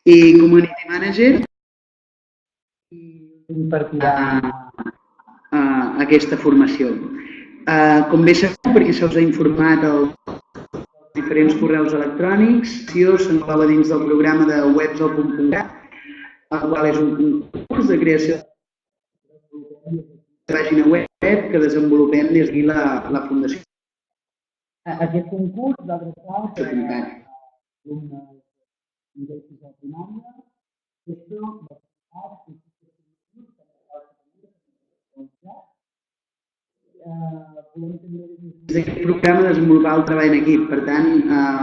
i Community Manager i impartirà aquesta formació. Com bé sabeu, perquè se us ha informat els diferents correus electrònics, s'engloba dins del programa de webs.cat, el qual és un concurs de creació de pàgina web que desenvolupem des d'aquí la Fundació. Aquest concurs va adreçat a alumnes de primària, Aquest programa desenvolupar el treball en equip. Per tant,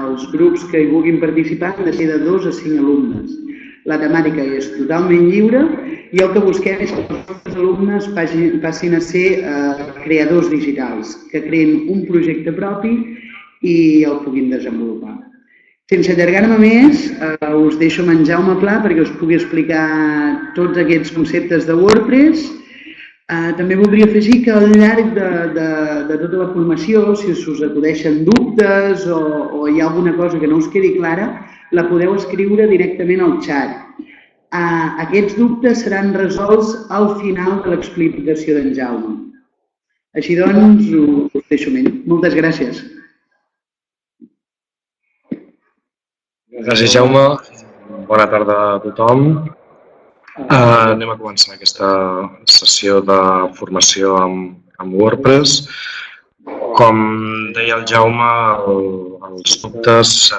els grups que hi vulguin participar han de ser de 2 a 5 alumnes. La temàtica és totalment lliure i el que busquem és que els alumnes passin a ser creadors digitals, que creïn un projecte propi i el puguin desenvolupar. Sense allargar-me més, us deixo amb en Jaume Pla perquè us pugui explicar tots aquests conceptes de WordPress. També voldria afegir que al llarg de tota la formació, si us acudeixen dubtes o hi ha alguna cosa que no us quedi clara, la podeu escriure directament al xat. Aquests dubtes seran resolts al final de l'explicació d'en Jaume. Així doncs, us deixo més. Moltes gràcies. Gràcies, Jaume. Bona tarda a tothom. Anem a començar aquesta sessió de formació amb WordPress. Com deia el Jaume, els dubtes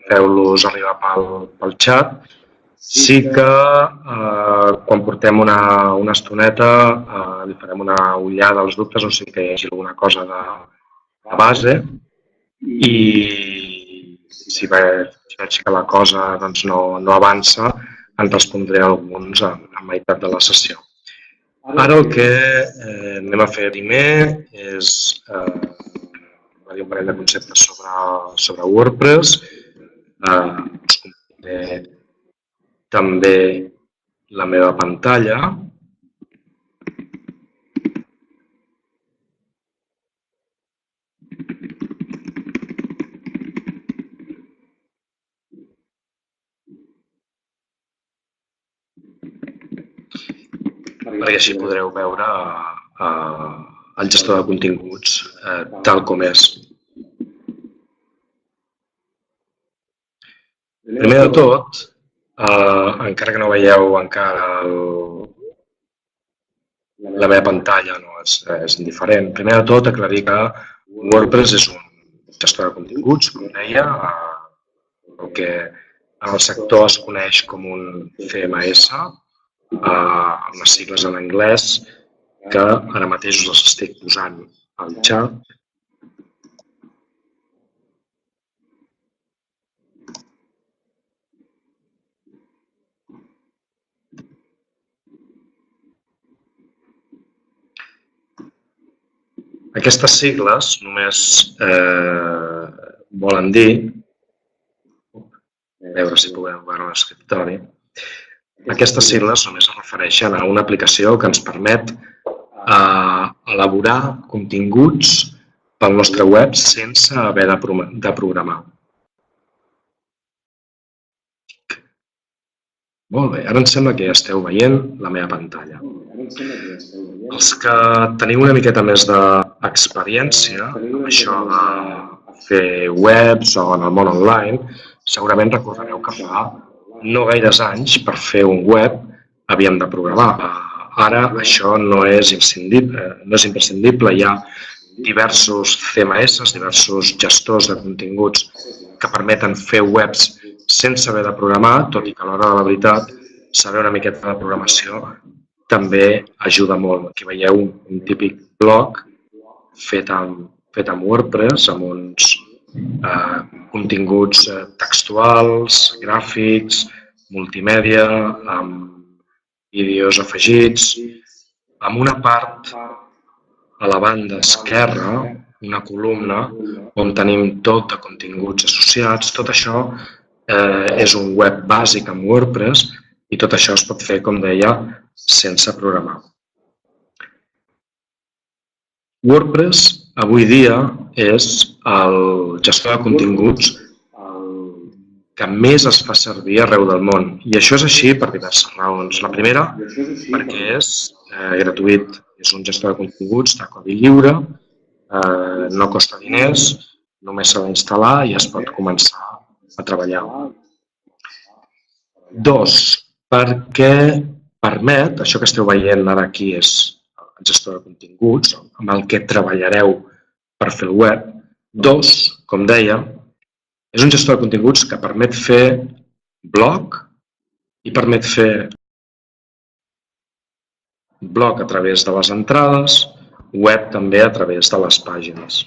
feu-los arribar pel xat. Sí que quan portem una estoneta li farem una ullada als dubtes, o sigui que hi hagi alguna cosa de base, i si veig que la cosa no avança, en respondré alguns a meitat de la sessió. Ara el que anem a fer primer és dir un parell de conceptes sobre WordPress. Us compartiré també la meva pantalla. Perquè així podreu veure el gestor de continguts tal com és. Primer de tot, encara que no veieu encara la meva pantalla, és indiferent. Primer de tot, aclarir que WordPress és un gestor de continguts, com deia, el que en el sector es coneix com un CMS, amb les sigles en anglès, que ara mateix us les estic posant al xat. Aquestes sigles només volen dir, a veure si podeu veure l'escriptori, aquestes sigles només es refereixen a una aplicació que ens permet elaborar continguts pel nostre web sense haver de programar. Molt bé, ara em sembla que ja esteu veient la meva pantalla. Els que teniu una miqueta més d'experiència amb això de fer webs o en el món online, segurament recordareu que fa no gaires anys per fer un web havíem de programar. Ara això no és imprescindible. Hi ha diversos CMS, diversos gestors de continguts que permeten fer webs sense haver de programar, tot i que a l'hora de la veritat saber una miqueta de programació també ajuda molt. Aquí veieu un típic blog fet amb WordPress, amb uns continguts textuals, gràfics, multimèdia, amb vídeos afegits, amb una part a la banda esquerra, una columna on tenim tot de continguts associats. Tot això és un web bàsic amb WordPress i tot això es pot fer, com deia, sense programar. WordPress avui dia és el gestor de continguts que més es fa servir arreu del món. I això és així per diverses raons. La primera, perquè és gratuït. És un gestor de continguts de codi lliure, no costa diners, només s'ha d'instal·lar i es pot començar a treballar. 2, perquè permet, això que esteu veient ara aquí és el gestor de continguts, amb el que treballareu per fer el web. 2, com deia, és un gestor de continguts que permet fer blog i permet fer blog a través de les entrades, web també a través de les pàgines.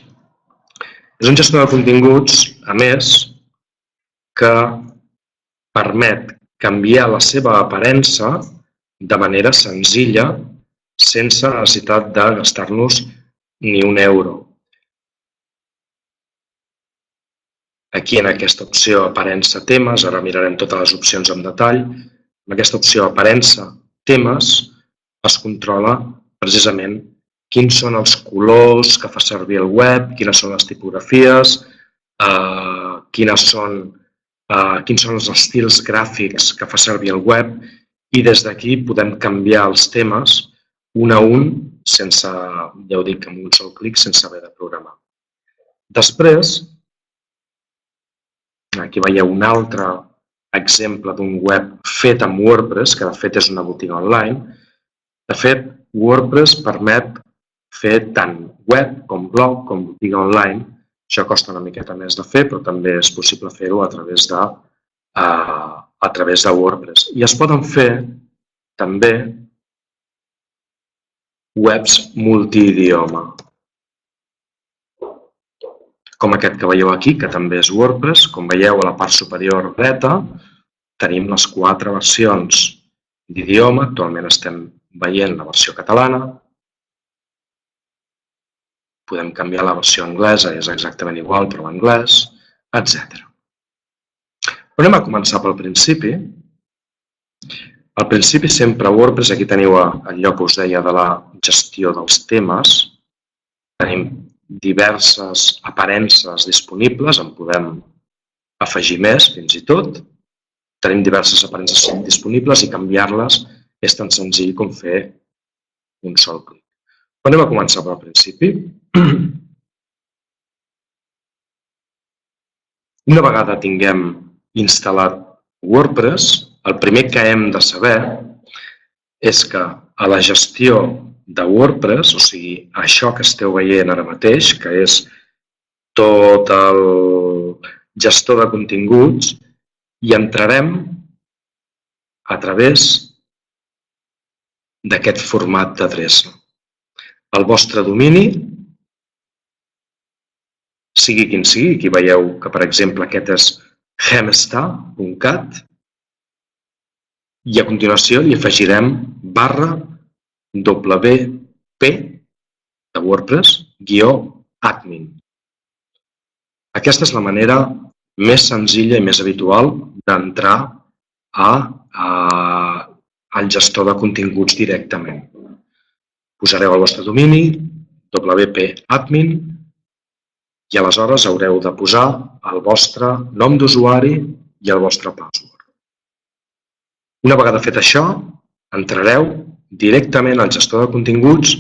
És un gestor de continguts, a més, que permet canviar la seva aparença de manera senzilla, sense necessitat de gastar-nos ni un euro. Aquí en aquesta opció aparença temes, ara mirarem totes les opcions en detall, en aquesta opció aparença temes es controla precisament quins són els colors que fa servir el web, quines són les tipografies, quins són els estils gràfics que fa servir el web i des d'aquí podem canviar els temes un a un, sense, ja ho dic, amb un sol clic, sense haver de programar. Després, aquí veieu un altre exemple d'un web fet amb WordPress, que de fet és una botiga online. De fet, WordPress permet fer tant web com blog com botiga online. Això costa una miqueta més de fer, però també és possible fer-ho a través de WordPress. I es poden fer també webs multiidioma, com aquest que veieu aquí, que també és WordPress. Com veieu, a la part superior dreta tenim les 4 versions d'idioma. Actualment estem veient la versió catalana. Podem canviar la versió anglesa, és exactament igual, però en anglès, etc. Però anem a començar pel principi. Al principi sempre a WordPress, aquí teniu el lloc que us deia de la gestió dels temes. Tenim diverses aparences disponibles, en podem afegir més fins i tot. Tenim diverses aparences disponibles i canviar-les és tan senzill com fer un sol clic. Però anem a començar pel principi. Una vegada tinguem instal·lat WordPress, el primer que hem de saber és que a la gestió de WordPress, o sigui, això que esteu veient ara mateix, que és tot el gestor de continguts, hi entrarem a través d'aquest format d'adreça. El vostre domini, sigui quin sigui, aquí veieu que, per exemple, aquest és hemstar.cat, i a continuació li afegirem /wp de WordPress -admin. Aquesta és la manera més senzilla i més habitual d'entrar al gestor de continguts directament. Posareu el vostre domini, wp-admin, i aleshores haureu de posar el vostre nom d'usuari i el vostre password. Una vegada fet això, entrareu directament al gestor de continguts,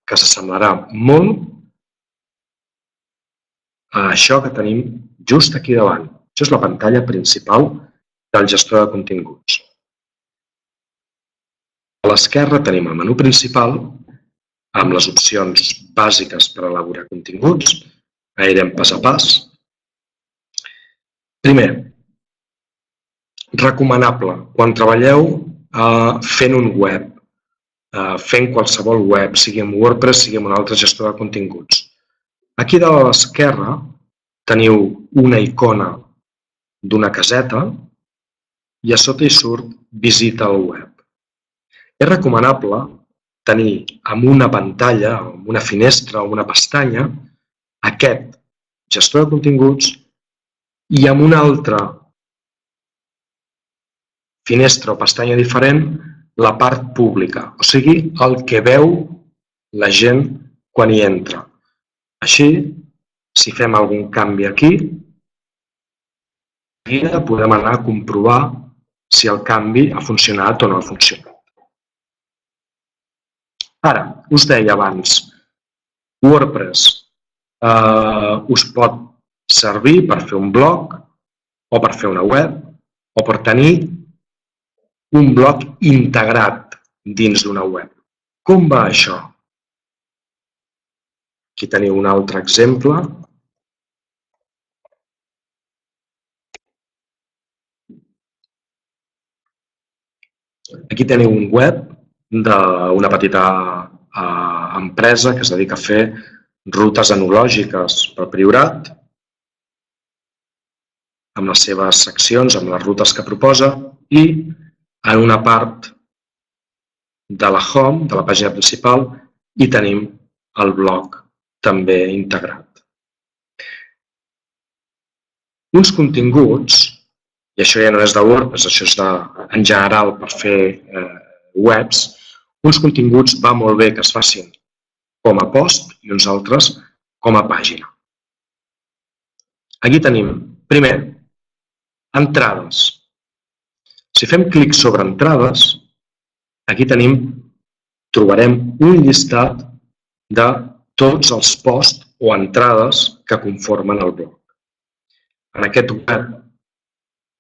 que s'assemblarà molt a això que tenim just aquí davant. Això és la pantalla principal del gestor de continguts. A l'esquerra tenim el menú principal amb les opcions bàsiques per elaborar continguts. Anirem pas a pas. Primer, recomanable, quan treballeu fent un web, fent qualsevol web, sigui amb WordPress, sigui amb un altre gestor de continguts. Aquí dalt a l'esquerra teniu una icona d'una caseta i a sota hi surt Visita al web. És recomanable tenir en una pantalla, en una finestra o una pestanya, aquest gestor de continguts i en una altra finestra o pestanya diferent la part pública, o sigui, el que veu la gent quan hi entra. Així, si fem algun canvi aquí, seguida podem anar a comprovar si el canvi ha funcionat o no ha funcionat. Ara, us deia abans, WordPress us pot servir per fer un blog o per fer una web o per tenir un blog integrat dins d'una web. Com va això? Aquí teniu un altre exemple. Aquí teniu un web d'una petita empresa que es dedica a fer rutes enològiques pel Priorat, amb les seves seccions, amb les rutes que proposa, i en una part de la home, de la pàgina principal, hi tenim el blog també integrat. Uns continguts, i això ja no és de WordPress, això és en general per fer webs, uns continguts va molt bé que es facin com a post i uns altres com a pàgina. Aquí tenim, primer, entrades. Si fem clic sobre entrades, aquí trobarem un llistat de tots els posts o entrades que conformen el blog. En aquest web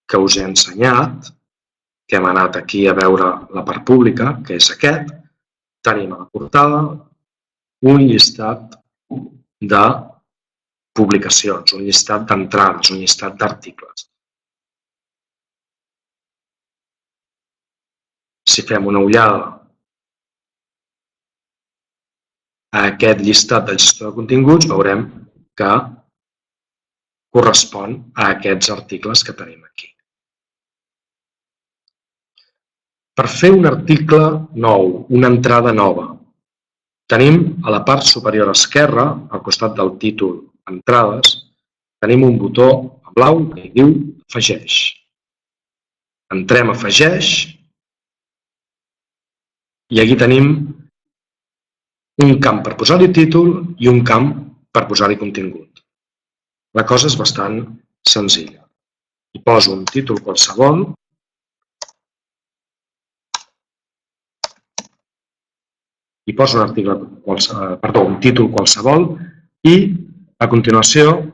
que us he ensenyat, que hem anat aquí a veure la part pública, que és aquest, tenim a la portada un llistat de publicacions, un llistat d'entrades, un llistat d'articles. Si fem una ullada a aquest llistat de gestió de continguts, veurem que correspon a aquests articles que tenim aquí. Per fer un article nou, una entrada nova, tenim a la part superior esquerra, al costat del títol Entrades, tenim un botó blau que diu Afegeix. Entrem a Afegeix i aquí tenim un camp per posar-hi títol i un camp per posar-hi contingut. La cosa és bastant senzilla. Hi poso un títol qualsevol un títol qualsevol i a continuació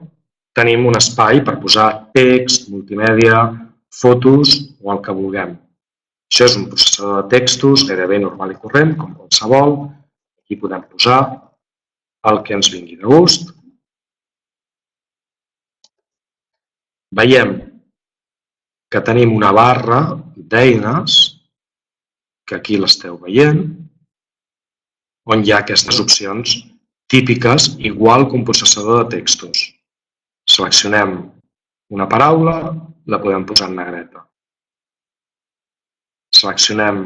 tenim un espai per posar text, multimèdia, fotos o el que vulguem. Això és un processador de textos gairebé normal i corrent, com qualsevol. Aquí podem posar el que ens vingui de gust. Veiem que tenim una barra d'eines, que aquí l'esteu veient, on hi ha aquestes opcions típiques, igual que un processador de textos. Seleccionem una paraula, la podem posar en negreta. Seleccionem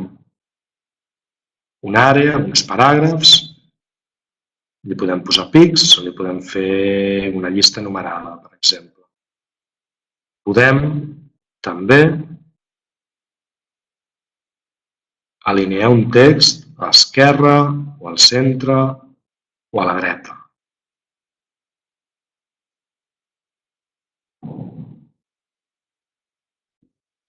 una àrea, uns paràgrafs, li podem posar pics o li podem fer una llista numerada, per exemple. Podem també alinear un text a l'esquerra o al centre o a la dreta.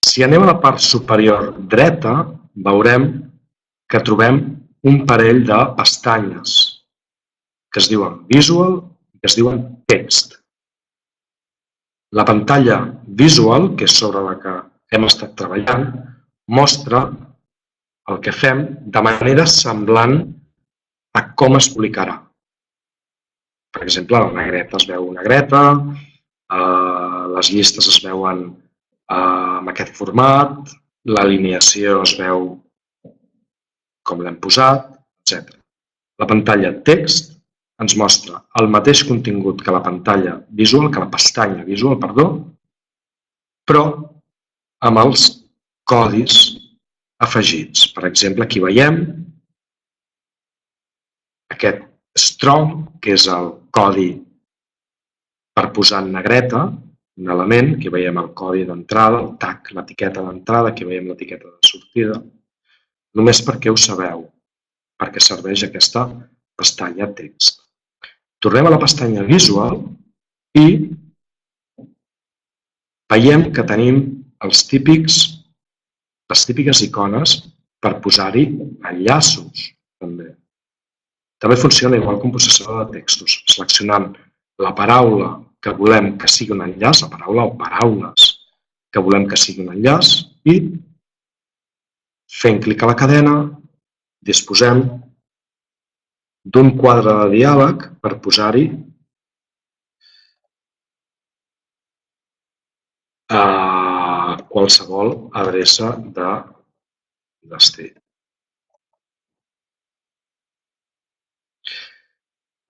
Si anem a la part superior dreta, veurem que trobem un parell de pestanyes que es diuen Visual i que es diuen Text. La pantalla Visual, que és sobre la que hem estat treballant, mostra el que fem de manera semblant a com es publicarà. Per exemple, la negreta es veu negreta, les llistes es veuen amb aquest format, l'alineació es veu com l'hem posat, etc. La pantalla Text ens mostra el mateix contingut que la pantalla Visual, que la pestanya Visual, però amb els codis afegits. Per exemple, aquí veiem aquest strong, que és el codi per posar en negreta un element, aquí veiem el codi d'entrada, el tag, l'etiqueta d'entrada, aquí veiem l'etiqueta de sortida, només perquè ho sabeu, perquè serveix aquesta pestanya Text. Tornem a la pestanya Visual i veiem que tenim les típiques icones per posar-hi enllaços. També funciona igual que un processador de textos, seleccionant la paraula que volem que sigui un enllaç, la paraula o paraules que volem que sigui un enllaç i fent clic a la cadena disposem d'un quadre de diàleg per posar-hi qualsevol adreça de destí.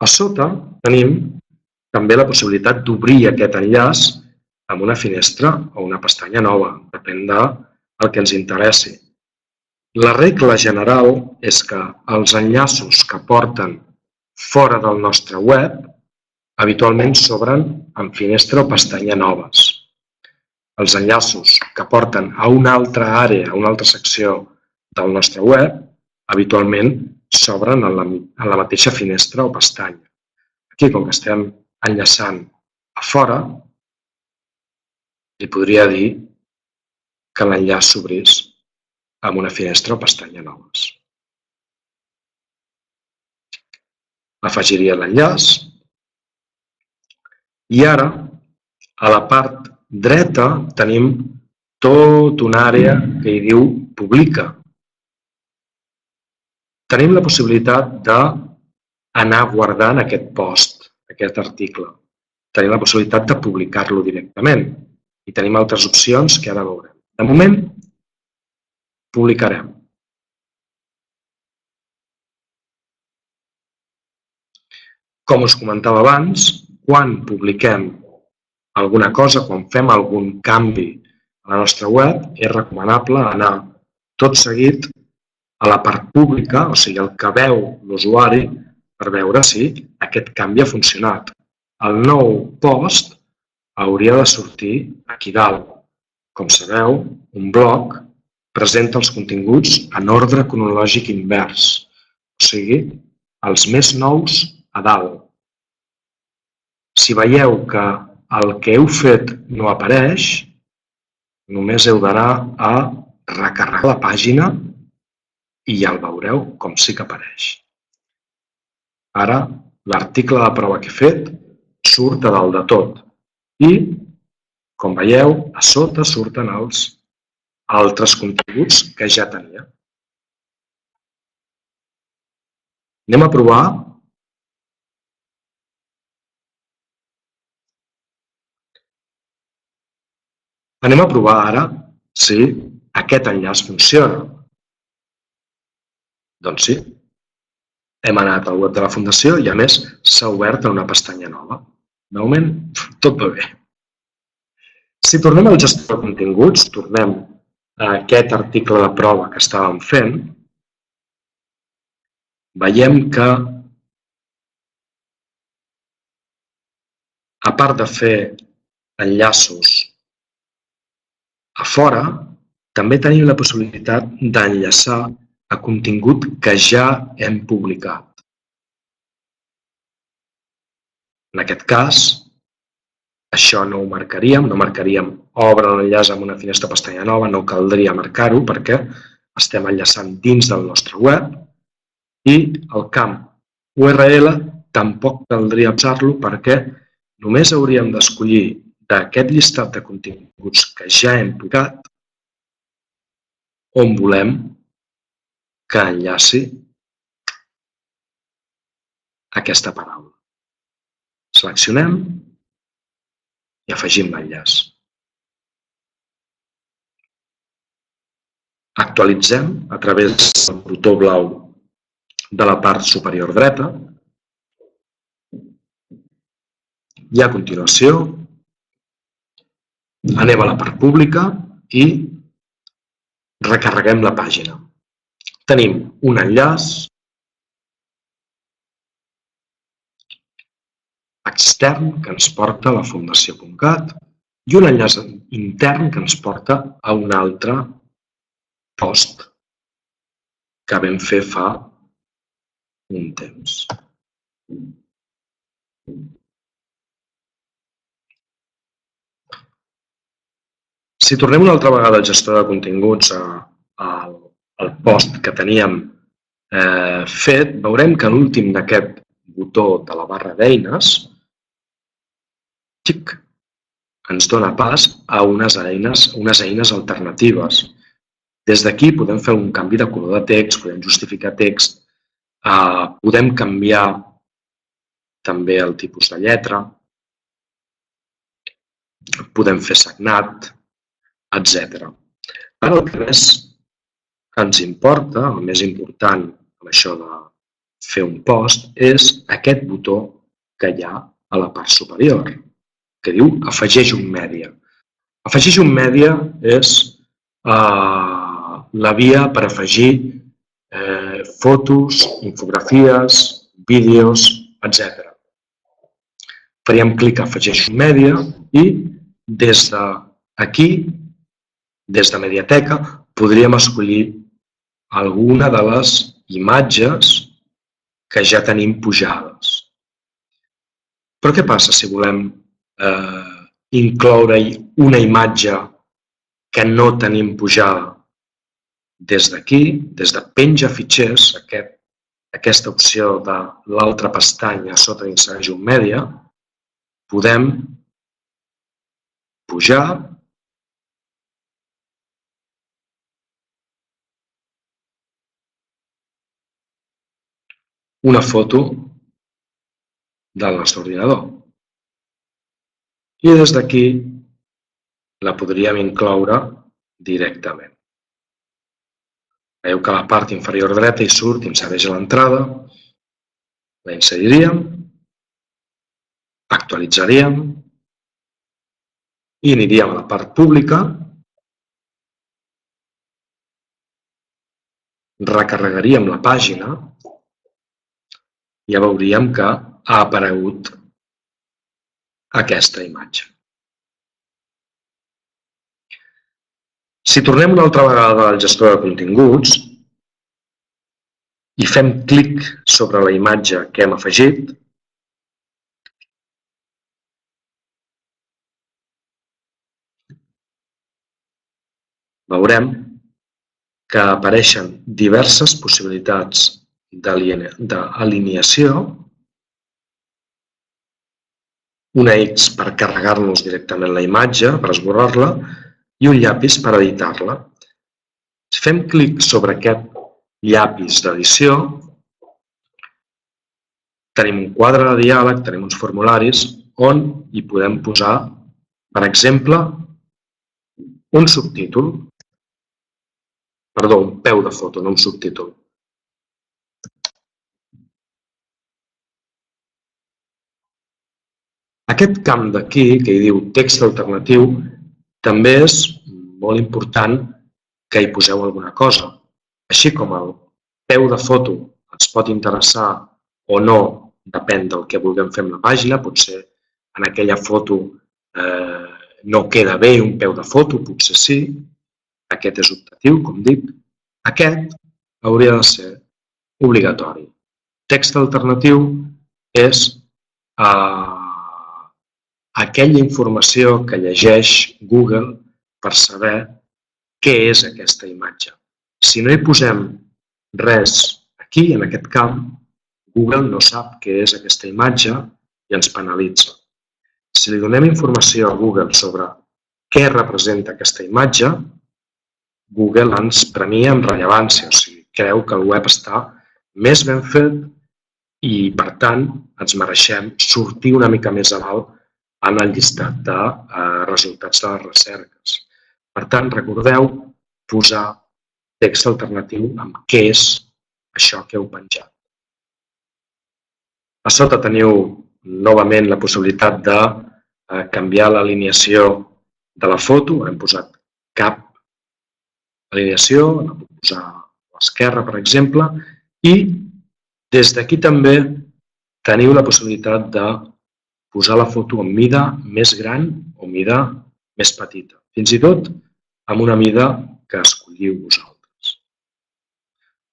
A sota tenim també la possibilitat d'obrir aquest enllaç amb una finestra o una pestanya nova, depèn del que ens interessi. La regla general és que els enllaços que porten fora del nostre web habitualment s'obren en finestra o pestanya noves. Els enllaços que porten a una altra àrea, a una altra secció del nostre web, habitualment s'obren en la mateixa finestra o pestanya. Aquí, com que estem enllaçant a fora, li podria dir que l'enllaç s'obrís amb una finestra o pestanya noves. Afegiria l'enllaç i ara, a la part dreta, tenim tota una àrea que hi diu Publica. Tenim la possibilitat d'anar guardant aquest post, aquest article. Tenim la possibilitat de publicar-lo directament i tenim altres opcions que ara veurem. De moment, publicarem. Com us comentava abans, quan publiquem alguna cosa, quan fem algun canvi a la nostra web, és recomanable anar tot seguit a la part pública, o sigui, el que veu l'usuari, per veure si aquest canvi ha funcionat. El nou post hauria de sortir aquí dalt. Com sabeu, un blog presenta els continguts en ordre cronològic invers, o sigui, els més nous a dalt. Si veieu que el que heu fet no apareix, només heu d'anar a recarregar la pàgina i ja el veureu com sí que apareix. Ara, l'article de prova que he fet surt a dalt de tot i, com veieu, a sota surten els altres continguts que ja tenia. Anem a provar. Anem a provar ara si aquest enllaç funciona. Doncs sí. Hem anat al web de la Fundació i, a més, s'ha obert una pestanya nova. De moment, tot va bé. Si tornem al gestor de continguts, tornem a aquest article de prova que estàvem fent, veiem que, a part de fer enllaços a fora, també tenim la possibilitat d'enllaçar a contingut que ja hem publicat. En aquest cas, això no ho marcaríem, no marcaríem obre l'enllaç amb una finestra pestanya nova, no caldria marcar-ho perquè estem enllaçant dins del nostre web i el camp URL tampoc caldria usar-lo perquè només hauríem d'escollir d'aquest llistat de continguts que ja hem publicat on volem que enllaci aquesta paraula. Seleccionem i afegim l'enllaç. Actualitzem a través del botó blau de la part superior dreta i a continuació anem a la part pública i recarreguem la pàgina. Tenim un enllaç extern que ens porta a la fundació.cat i un enllaç intern que ens porta a un altre post que vam fer fa un temps. Si tornem una altra vegada al gestor de continguts, al post que teníem fet, veurem que l'últim d'aquest botó de la barra d'eines ens dona pas a unes eines alternatives. Des d'aquí podem fer un canvi de color de text, podem justificar text, podem canviar també el tipus de lletra, podem fer sagnat, etc. Ara el que més ens importa, el més important amb això de fer un post, és aquest botó que hi ha a la part superior, que diu afegeix un mèdia. Afegeix un mèdia és la via per afegir fotos, infografies, vídeos, etc. Faríem clic a afegeix un mèdia i des d'aquí, des de Mediateca, podríem escollir alguna de les imatges que ja tenim pujades. Però què passa si volem incloure-hi una imatge que no tenim pujada? Des d'aquí, des de penja fitxers, aquesta opció de l'altra pestanya sota d'inserir un mèdia, podem pujar una foto del nostre ordinador. I des d'aquí la podríem incloure directament. Veieu que a la part inferior dreta hi surt, insereix a l'entrada, la inseriríem, actualitzaríem i aniríem a la part pública, recarregaríem la pàgina i ja veuríem que ha aparegut aquesta imatge. Si tornem una altra vegada al gestor de continguts i fem clic sobre la imatge que hem afegit, veurem que apareixen diverses possibilitats d'alineació, una X per carregar-nos directament la imatge, per esborrar-la, i un llapis per editar-la. Si fem clic sobre aquest llapis d'edició, tenim un quadre de diàleg, tenim uns formularis on hi podem posar, per exemple, un subtítol, perdó, un peu de foto, no un subtítol. Aquest camp d'aquí, que hi diu text alternatiu, també és molt important que hi poseu alguna cosa. Així com el peu de foto ens pot interessar o no, depèn del que vulguem fer amb la pàgina, potser en aquella foto no queda bé un peu de foto, potser sí, aquest és optatiu, com dic, aquest hauria de ser obligatori. Text alternatiu és aquella informació que llegeix Google per saber què és aquesta imatge. Si no hi posem res aquí, en aquest camp, Google no sap què és aquesta imatge i ens penalitza. Si li donem informació a Google sobre què representa aquesta imatge, Google ens premia amb rellevància, o sigui, creu que el web està més ben fet i, per tant, ens mereixem sortir una mica més a dalt en el llistat de resultats de les recerques. Per tant, recordeu posar text alternatiu amb què és això que heu penjat. A sota teniu novament la possibilitat de canviar l'alineació de la foto. Hem posat cap alineació, la puc posar a l'esquerra, per exemple, i des d'aquí també teniu la possibilitat de posar la foto en mida més gran o mida més petita, fins i tot amb una mida que escolliu vosaltres.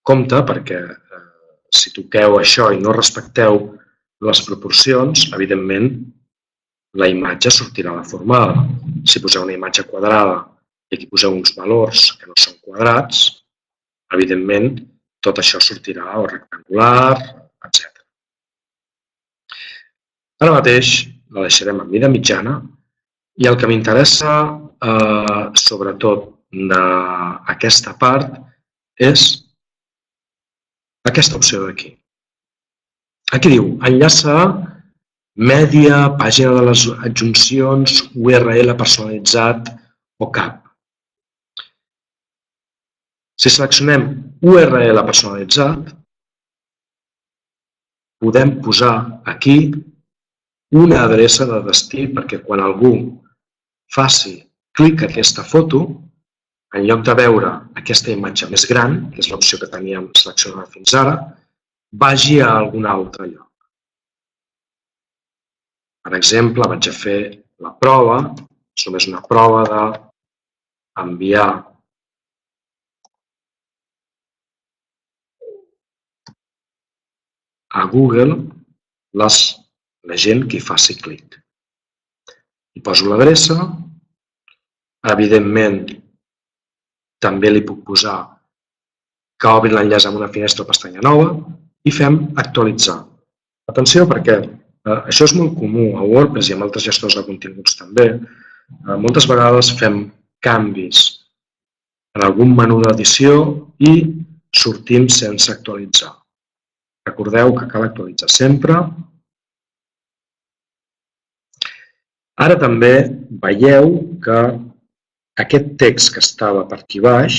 Compte perquè si toqueu això i no respecteu les proporcions, evidentment la imatge sortirà deformada. Si poseu una imatge quadrada i aquí poseu uns valors que no són quadrats, evidentment tot això sortirà o rectangular, etc. Ara mateix la deixarem en mida mitjana i el que m'interessa sobretot d'aquesta part és aquesta opció d'aquí. Aquí diu, enllaça mèdia, pàgina de les adjuncions, URL personalitzat o CAP. Si seleccionem URL personalitzat, podem posar aquí una adreça de destí perquè quan algú faci clic a aquesta foto, en lloc de veure aquesta imatge més gran, que és l'opció que teníem seleccionada fins ara, vagi a algun altre lloc. Per exemple, vaig a fer la prova, és només una prova d'enviar a Google la gent que hi faci clic. Hi poso l'adreça, evidentment també li puc posar que obri l'enllaç amb una finestra o pestanya nova i fem actualitzar. Atenció perquè això és molt comú a WordPress i a altres gestors de continguts també. Moltes vegades fem canvis en algun menú d'edició i sortim sense actualitzar. Recordeu que cal actualitzar sempre. Ara també veieu que aquest text que estava per aquí baix,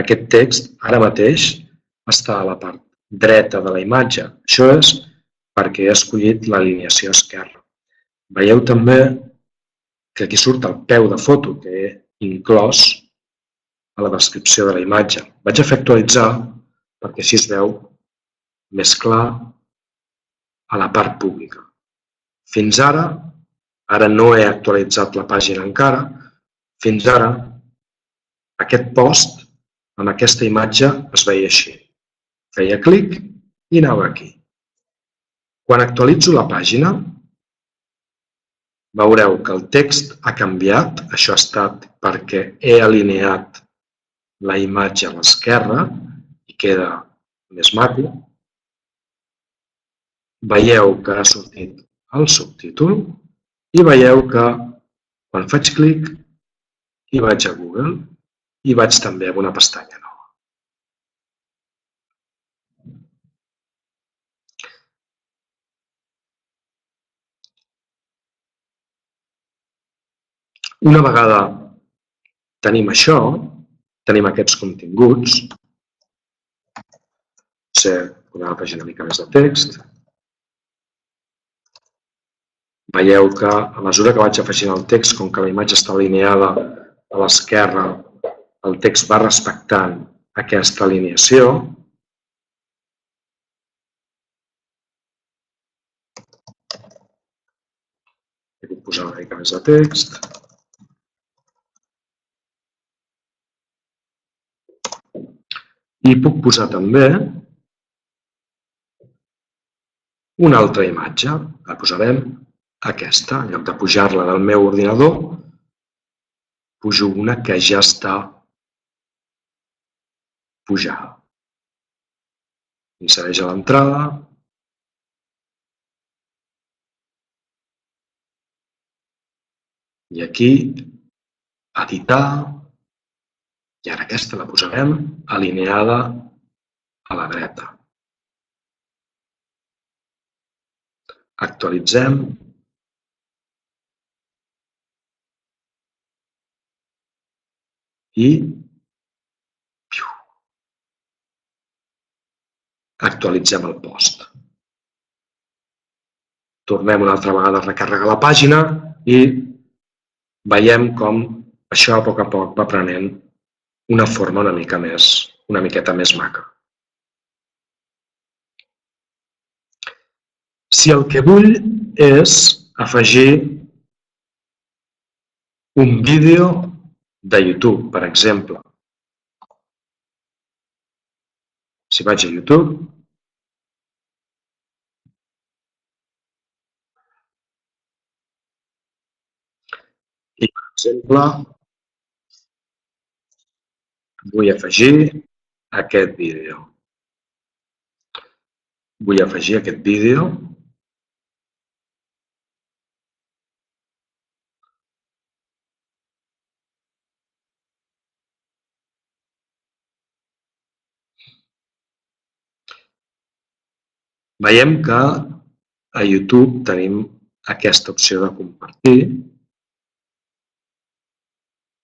aquest text ara mateix està a la part dreta de la imatge. Això és perquè he escollit l'alineació esquerra. Veieu també que aquí surt el peu de foto que he inclòs a la descripció de la imatge. Vaig a fer actualitzar perquè així es veu més clar a la part pública. Fins ara no he actualitzat la pàgina encara, fins ara aquest post amb aquesta imatge es veia així. Feia clic i anava aquí. Quan actualitzo la pàgina, veureu que el text ha canviat. Això ha estat perquè he alineat la imatge a l'esquerra i queda més maco. Veieu que ha sortit el subtítol i veieu que quan faig clic i vaig a Google i vaig també a una pestanya nova. Una vegada tenim això, tenim aquests continguts, potser una pàgina una mica més de text, veieu que a mesura que vaig afegint el text, com que la imatge està alineada a l'esquerra, el text va respectant aquesta alineació. He de posar una mica més de text. I puc posar també una altra imatge. La posarem aquesta. En lloc de pujar-la del meu ordinador, pujo una que ja està pujada. Insereix a l'entrada. I aquí, editar. I ara aquesta la posarem alineada a la dreta. Actualitzem. I actualitzem el post. Tornem una altra vegada a recarregar la pàgina i veiem com això a poc va prenent una forma una miqueta més maca. Si el que vull és afegir un vídeo de YouTube, per exemple. Si vaig a YouTube, i per exemple vull afegir aquest vídeo. Vull afegir aquest vídeo. Veiem que a YouTube tenim aquesta opció de compartir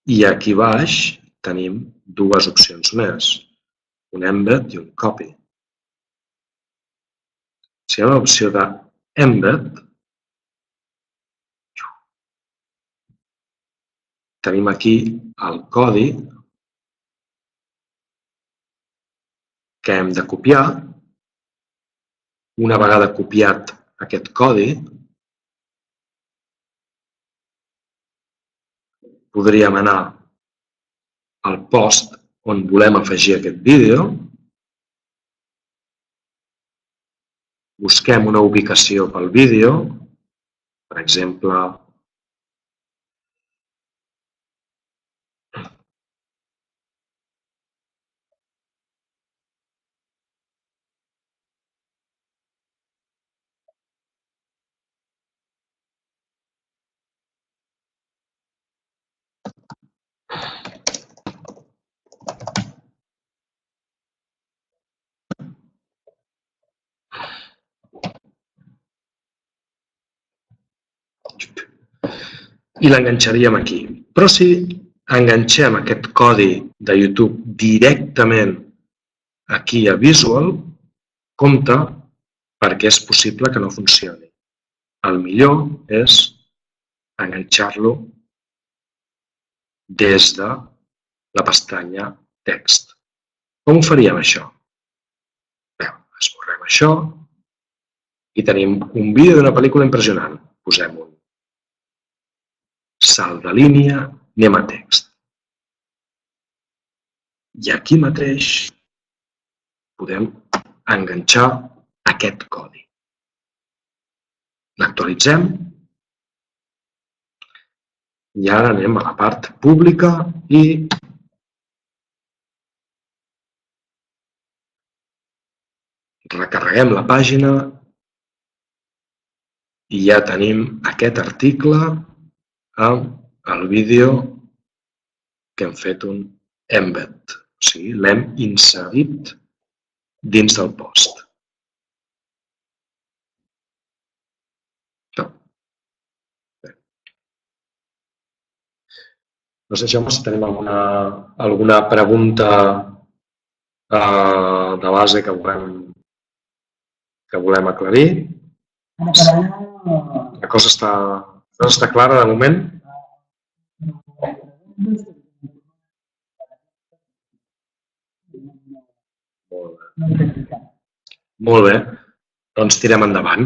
i aquí baix tenim dues opcions més, un embed i un copy. Si hi ha l'opció de embed, tenim aquí el codi que hem de copiar. Una vegada copiat aquest codi, podríem anar al post on volem afegir aquest vídeo, busquem una ubicació pel vídeo, per exemple, i l'enganxaríem aquí. Però si enganxem aquest codi de YouTube directament aquí a Visual, compte perquè és possible que no funcioni. El millor és enganxar-lo des de la pestanya Text. Com ho faríem això? Esborrem això i tenim un vídeo d'una pel·lícula impressionant. Posem un salt de línia, anem a text. I aquí mateix podem enganxar aquest codi. L'actualitzem i ara anem a la part pública i recarreguem la pàgina i ja tenim aquest article amb el vídeo que hem fet un embed, o sigui, l'hem inserit dins del post. No sé, Jaume, si tenim alguna pregunta de base que volem aclarir. La cosa està clara de moment? Molt bé, doncs tirem endavant.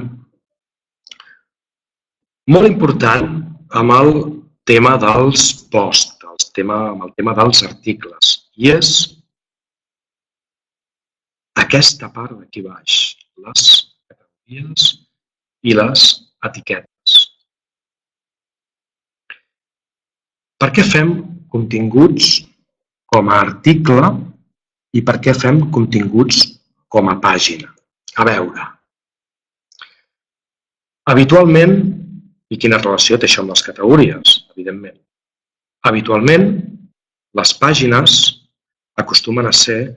Molt important amb el tema dels posts, amb el tema dels articles, i és aquesta part d'aquí baix, les categories i les etiquetes. Per què fem continguts com a article i per què fem continguts com a pàgina? A veure, habitualment, i quina relació té això amb les categories, evidentment, habitualment les pàgines acostumen a ser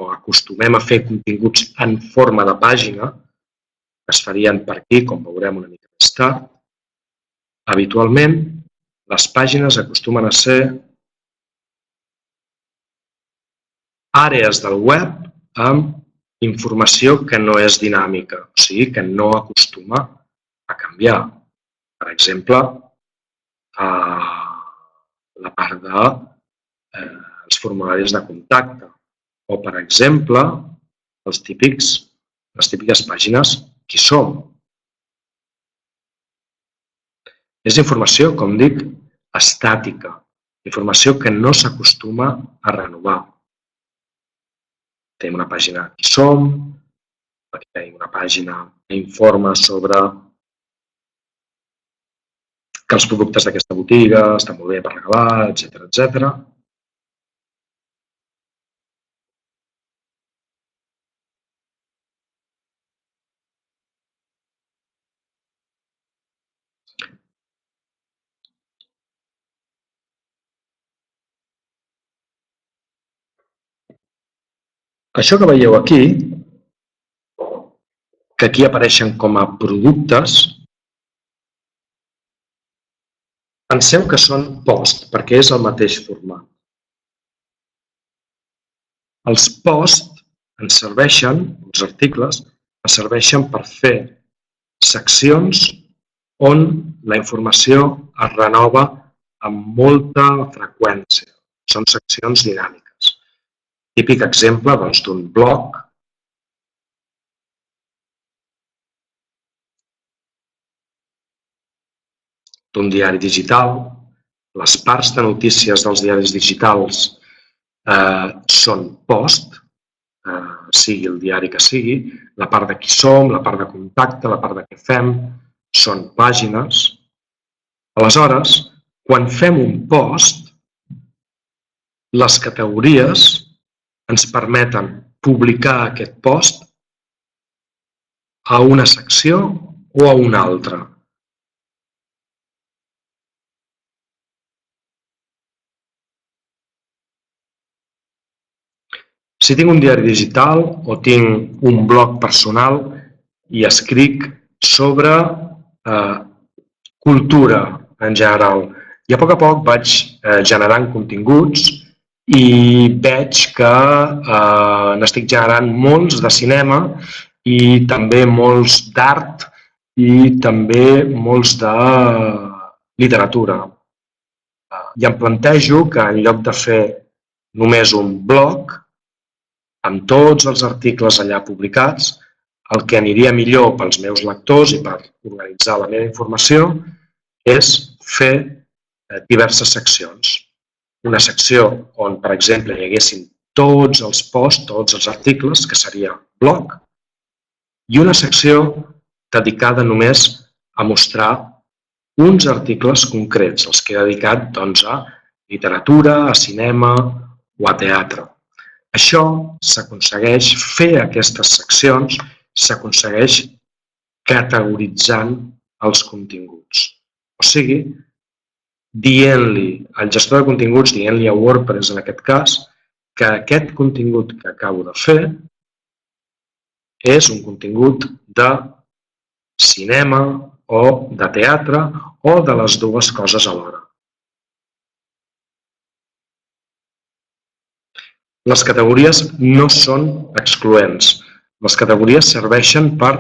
o acostumem a fer continguts en forma de pàgina, que es farien per aquí, com veurem una mica més tard. Habitualment, les pàgines acostumen a ser àrees del web amb informació que no és dinàmica, o sigui, que no acostuma a canviar. Per exemple, la part dels formularis de contacte o, per exemple, les típiques pàgines Qui som. És informació, com dic, estàtica, informació que no s'acostuma a renovar. Tenim una pàgina Qui som, tenim una pàgina que informa sobre que els productes d'aquesta botiga estan molt bé per regalar, etc. Això que veieu aquí, que aquí apareixen com a productes, penseu que són post, perquè és el mateix format. Els post ens serveixen, els articles, ens serveixen per fer seccions on la informació es renova amb molta freqüència. Són seccions dinàmiques. Típic exemple d'un blog, d'un diari digital. Les parts de notícies dels diaris digitals són post, sigui el diari que sigui, la part de qui som, la part de contacte, la part de què fem, són pàgines. Aleshores, quan fem un post, les categories ens permeten publicar aquest post a una secció o a una altra. Si tinc un diari digital o tinc un blog personal i escric sobre cultura en general, i a poc vaig generant continguts i veig que n'estic generant molts de cinema i també molts d'art i també molts de literatura. I em plantejo que en lloc de fer només un blog, amb tots els articles allà publicats, el que aniria millor pels meus lectors i per organitzar la meva informació és fer diverses seccions. Una secció on, per exemple, hi haguessin tots els posts, tots els articles, que seria blog, i una secció dedicada només a mostrar uns articles concrets, els que he dedicat a literatura, a cinema o a teatre. Això s'aconsegueix, fer aquestes seccions, s'aconsegueix categoritzant els continguts. O sigui, dient-li al gestor de continguts, dient-li a WordPress en aquest cas, que aquest contingut que acabo de fer és un contingut de cinema o de teatre o de les dues coses alhora. Les categories no són excloents. Les categories serveixen per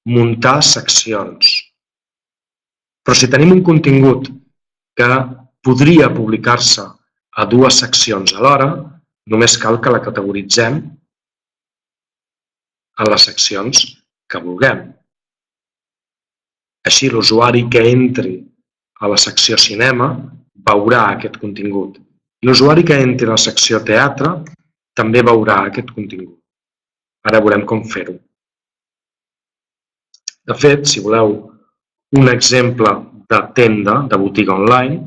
muntar seccions. Però si tenim un contingut que podria publicar-se a dues seccions alhora, només cal que la categoritzem a les seccions que vulguem. Així, l'usuari que entri a la secció cinema veurà aquest contingut. L'usuari que entri a la secció teatre també veurà aquest contingut. Ara veurem com fer-ho. De fet, si voleu un exemple de tenda, de botiga online,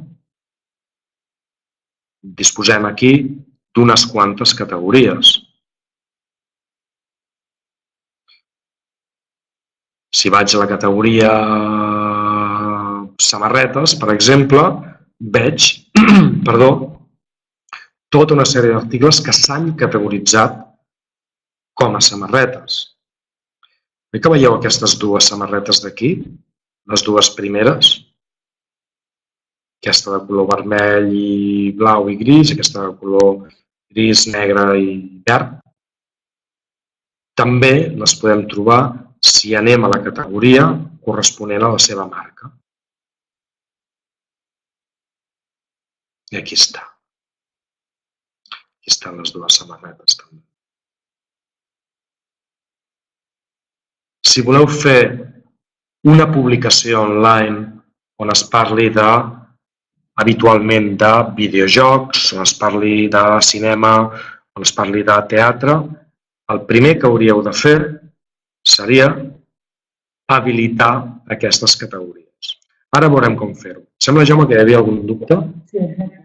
disposem aquí d'unes quantes categories. Si vaig a la categoria samarretes, per exemple, veig tota una sèrie d'articles que s'han categoritzat com a samarretes. Oi que veieu aquestes dues samarretes d'aquí? Les dues primeres? Aquesta de color vermell i blau i gris, aquesta de color gris, negre i verd. També les podem trobar si anem a la categoria corresponent a la seva marca. I aquí està. Aquí estan les dues samarretes també. Si voleu fer una publicació online on es parli habitualment de videojocs, on es parli de cinema, on es parli de teatre, el primer que hauríeu de fer seria habilitar aquestes categories. Ara veurem com fer-ho. Sembla, Jaume, que hi havia algun dubte? Sí, exacte.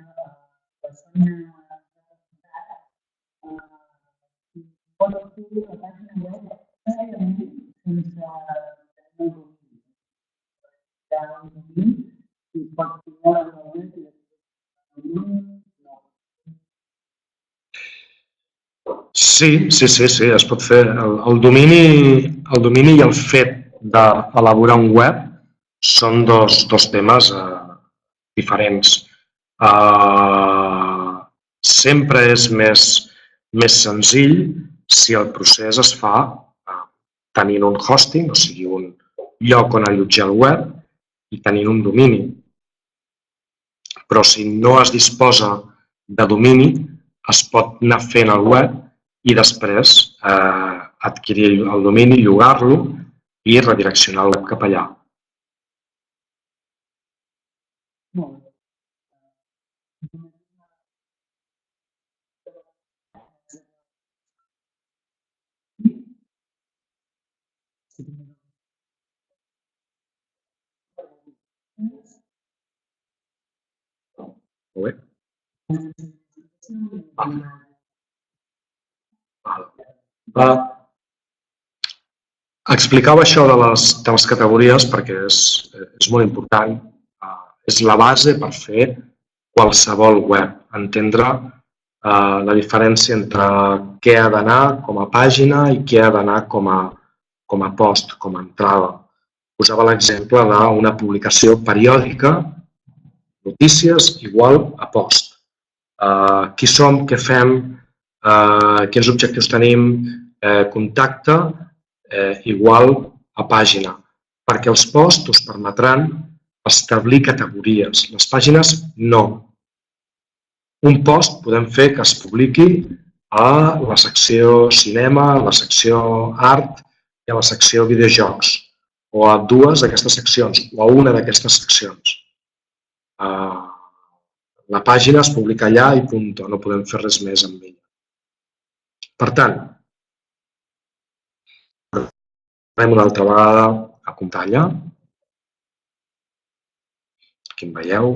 Pot escriure la pàgina web sense tenir un domini. Hi ha un domini i pot crear la web i no. Sí, es pot fer. El domini i el fet d'elaborar un web són dos temes diferents. Sempre és més senzill si el procés es fa tenint un hosting, o sigui, un lloc on allotjar el web i tenint un domini. Però si no es disposa de domini, es pot anar fent el web i després adquirir el domini, llogar-lo i redireccionar el web cap allà. Molt bé. Explicava això de les categories perquè és molt important. És la base per fer qualsevol web. Entendre la diferència entre què ha d'anar com a pàgina i què ha d'anar com a post, com a entrada. Posava l'exemple d'una publicació periòdica, notícies igual a post. Qui som, què fem, quins objectius tenim, contacte igual a pàgina. Perquè els posts us permetran establir categories. Les pàgines no. Un post podem fer que es publiqui a la secció cinema, a la secció art i a la secció videojocs, o a dues d'aquestes seccions, o a una d'aquestes seccions. La pàgina es publica allà i punt, no podem fer res més amb ella. Per tant, anem una altra vegada a pantalla. Aquí em veieu.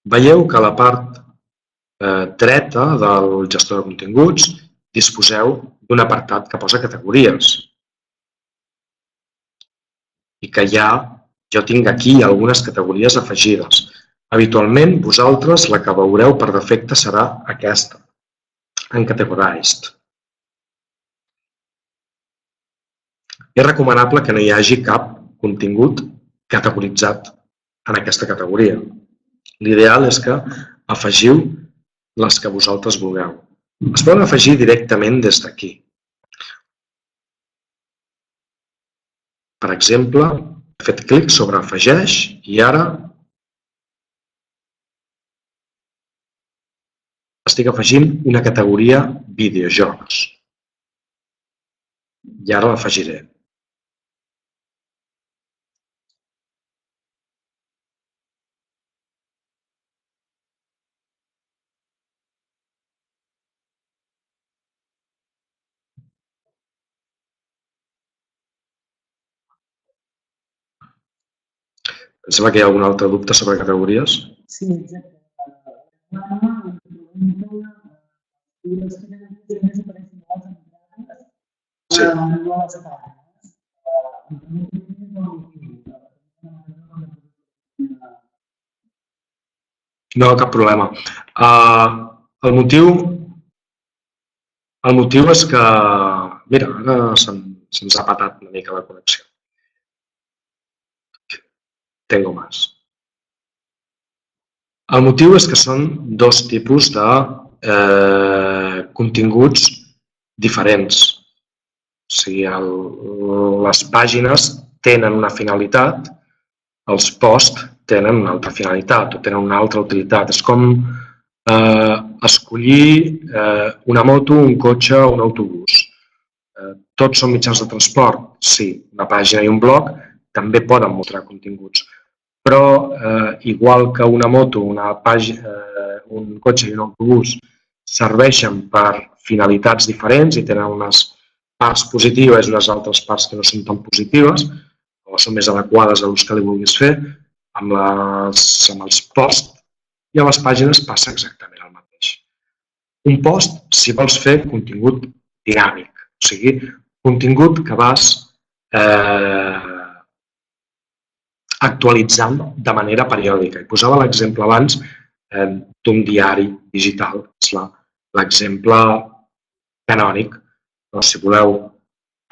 Veieu que a la part dreta del gestor de continguts disposeu d'un apartat que posa categories. I que jo tinc aquí algunes categories afegides. Habitualment, vosaltres la que veureu per defecte serà aquesta, en Categorized. És recomanable que no hi hagi cap contingut categoritzat en aquesta categoria. L'ideal és que afegiu les que vosaltres vulgueu. Es poden afegir directament des d'aquí. Per exemple, he fet clic sobre Afegeix i ara estic afegint una categoria videojocs. I ara l'afegiré. Em sembla que hi ha algun altre dubte sobre categories. Sí, exacte. No, cap problema. El motiu és que, mira, ara se'ns ha patat una mica la connexió. Tengo más. El motiu és que són dos tipus de continguts diferents. O sigui, les pàgines tenen una finalitat, els posts tenen una altra finalitat o tenen una altra utilitat. És com escollir una moto, un cotxe o un autobús. Tots són mitjans de transport? Sí. Una pàgina i un blog també poden mostrar continguts. Però, igual que una moto, un cotxe i un autobús serveixen per finalitats diferents i tenen unes parts positives i unes altres parts que no són tan positives o són més adequades a l'ús que li vulguis fer, amb els posts i a les pàgines passa exactament el mateix. Un post, si vols fer contingut dinàmic, o sigui, contingut que vas actualitzant de manera periòdica. I posava l'exemple abans d'un diari digital, és l'exemple canònic. Si voleu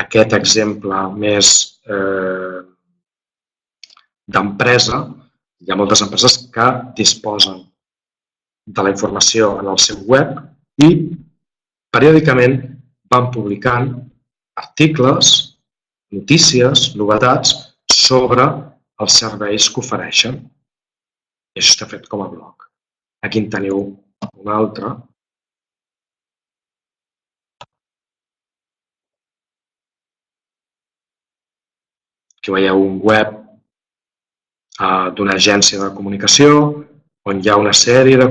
aquest exemple més d'empresa, hi ha moltes empreses que disposen de la informació en el seu web i periòdicament van publicant articles, notícies, novetats sobre els serveis que ofereixen. I això està fet com a blog. Aquí en teniu un altre. Aquí veieu un web d'una agència de comunicació on hi ha una sèrie de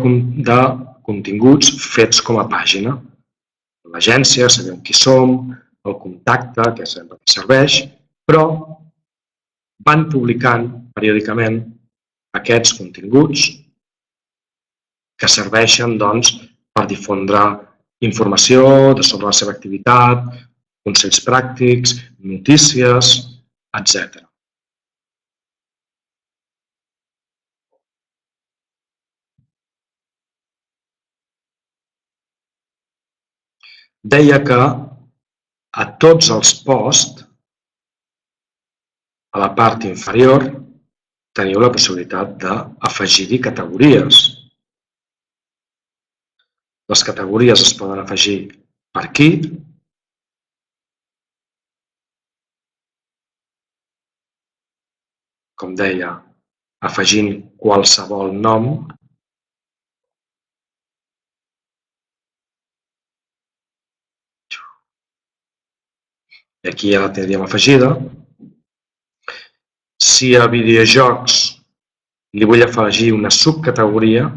continguts fets com a pàgina. L'agència, sabem qui som, el contacte, que sempre serveix, però van publicant periòdicament aquests continguts que serveixen per difondre informació sobre la seva activitat, consells pràctics, notícies, etc. Deia que a tots els posts, a la part inferior, teniu la possibilitat d'afegir-hi categories. Les categories es poden afegir per aquí. Com deia, afegint qualsevol nom. I aquí ja la tindríem afegida. Si a videojocs li vull afegir una subcategoria,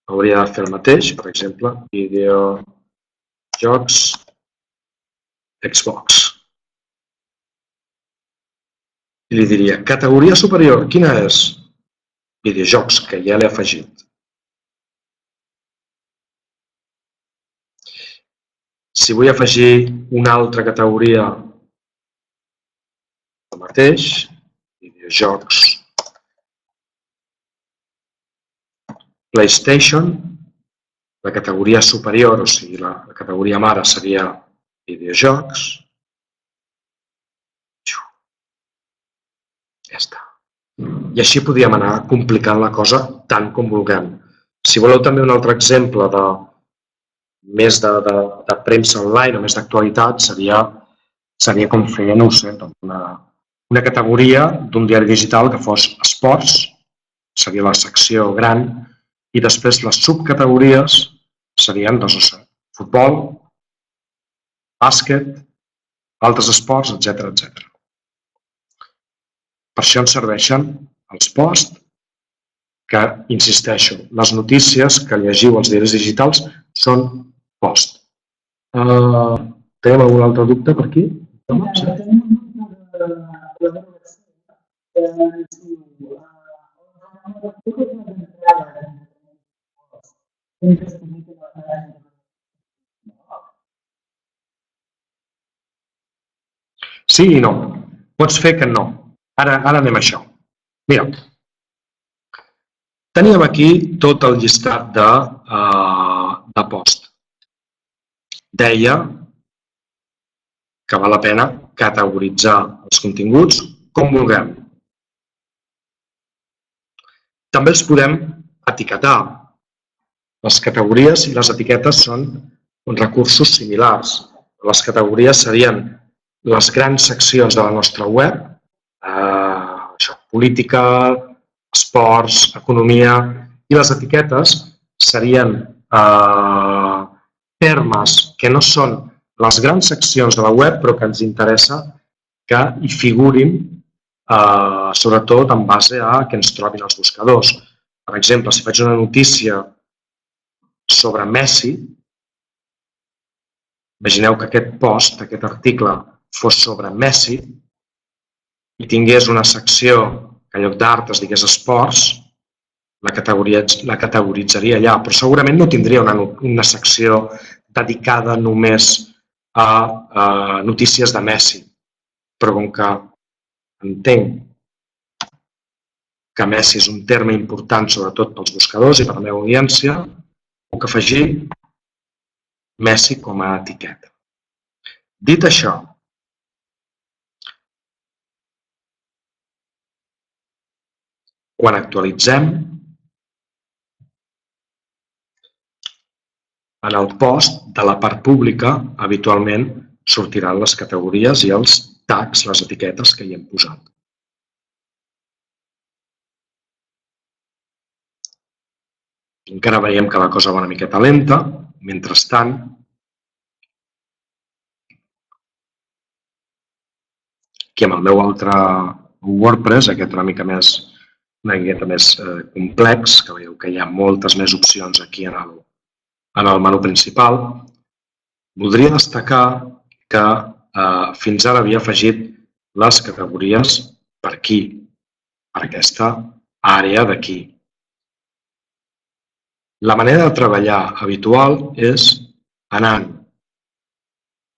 hauria de fer el mateix, per exemple, videojocs Xbox. I li diria, categoria superior, quina és? Videojocs, que ja l'he afegit. Si vull afegir una altra categoria, el mateix, videojocs PlayStation, la categoria superior, o sigui, la categoria mare seria videojocs. Ja està. I així podríem anar complicant la cosa tant com vulguem. Si voleu també un altre exemple més de premsa online o més d'actualitat, seria com fer, no ho sé, una categoria d'un diari digital que fos esports, seria la secció gran, i després les subcategories serien futbol, bàsquet, altres esports, etc. Per això ens serveixen els posts, que, insisteixo, les notícies que llegiu als diaris digitals són posts. Tenim algun altre dubte per aquí? Sí i no. Pots fer que no. Ara anem a això. Mira, teníem aquí tot el llistat de post. Deia que val la pena categoritzar els continguts com vulguem. També els podem etiquetar. Les categories i les etiquetes són recursos similars. Les categories serien les grans seccions de la nostra web, política, esports, economia, i les etiquetes serien termes que no són les grans seccions de la web, però que ens interessa que hi figurin, sobretot en base a que ens trobin els buscadors. Per exemple, si faig una notícia sobre Messi, imagineu que aquest post, aquest article, fos sobre Messi i tingués una secció que en lloc d'art es digués esports, la categoritzaria allà, però segurament no tindria una secció dedicada només a notícies de Messi. Però com que entenc que Messi és un terme important sobretot pels buscadors i per la meva audiència, puc afegir Messi com a etiqueta. Dit això, quan actualitzem, en el post de la part pública habitualment sortiran les categories i els tags, les etiquetes que hi hem posat. Encara veiem que la cosa va una miqueta lenta. Mentrestant, aquí amb el meu altre WordPress, aquest una miqueta més complex, que veieu que hi ha moltes més opcions aquí en el menú principal, voldria destacar que fins ara havia afegit les categories per aquí, per aquesta àrea d'aquí. La manera de treballar habitual és anant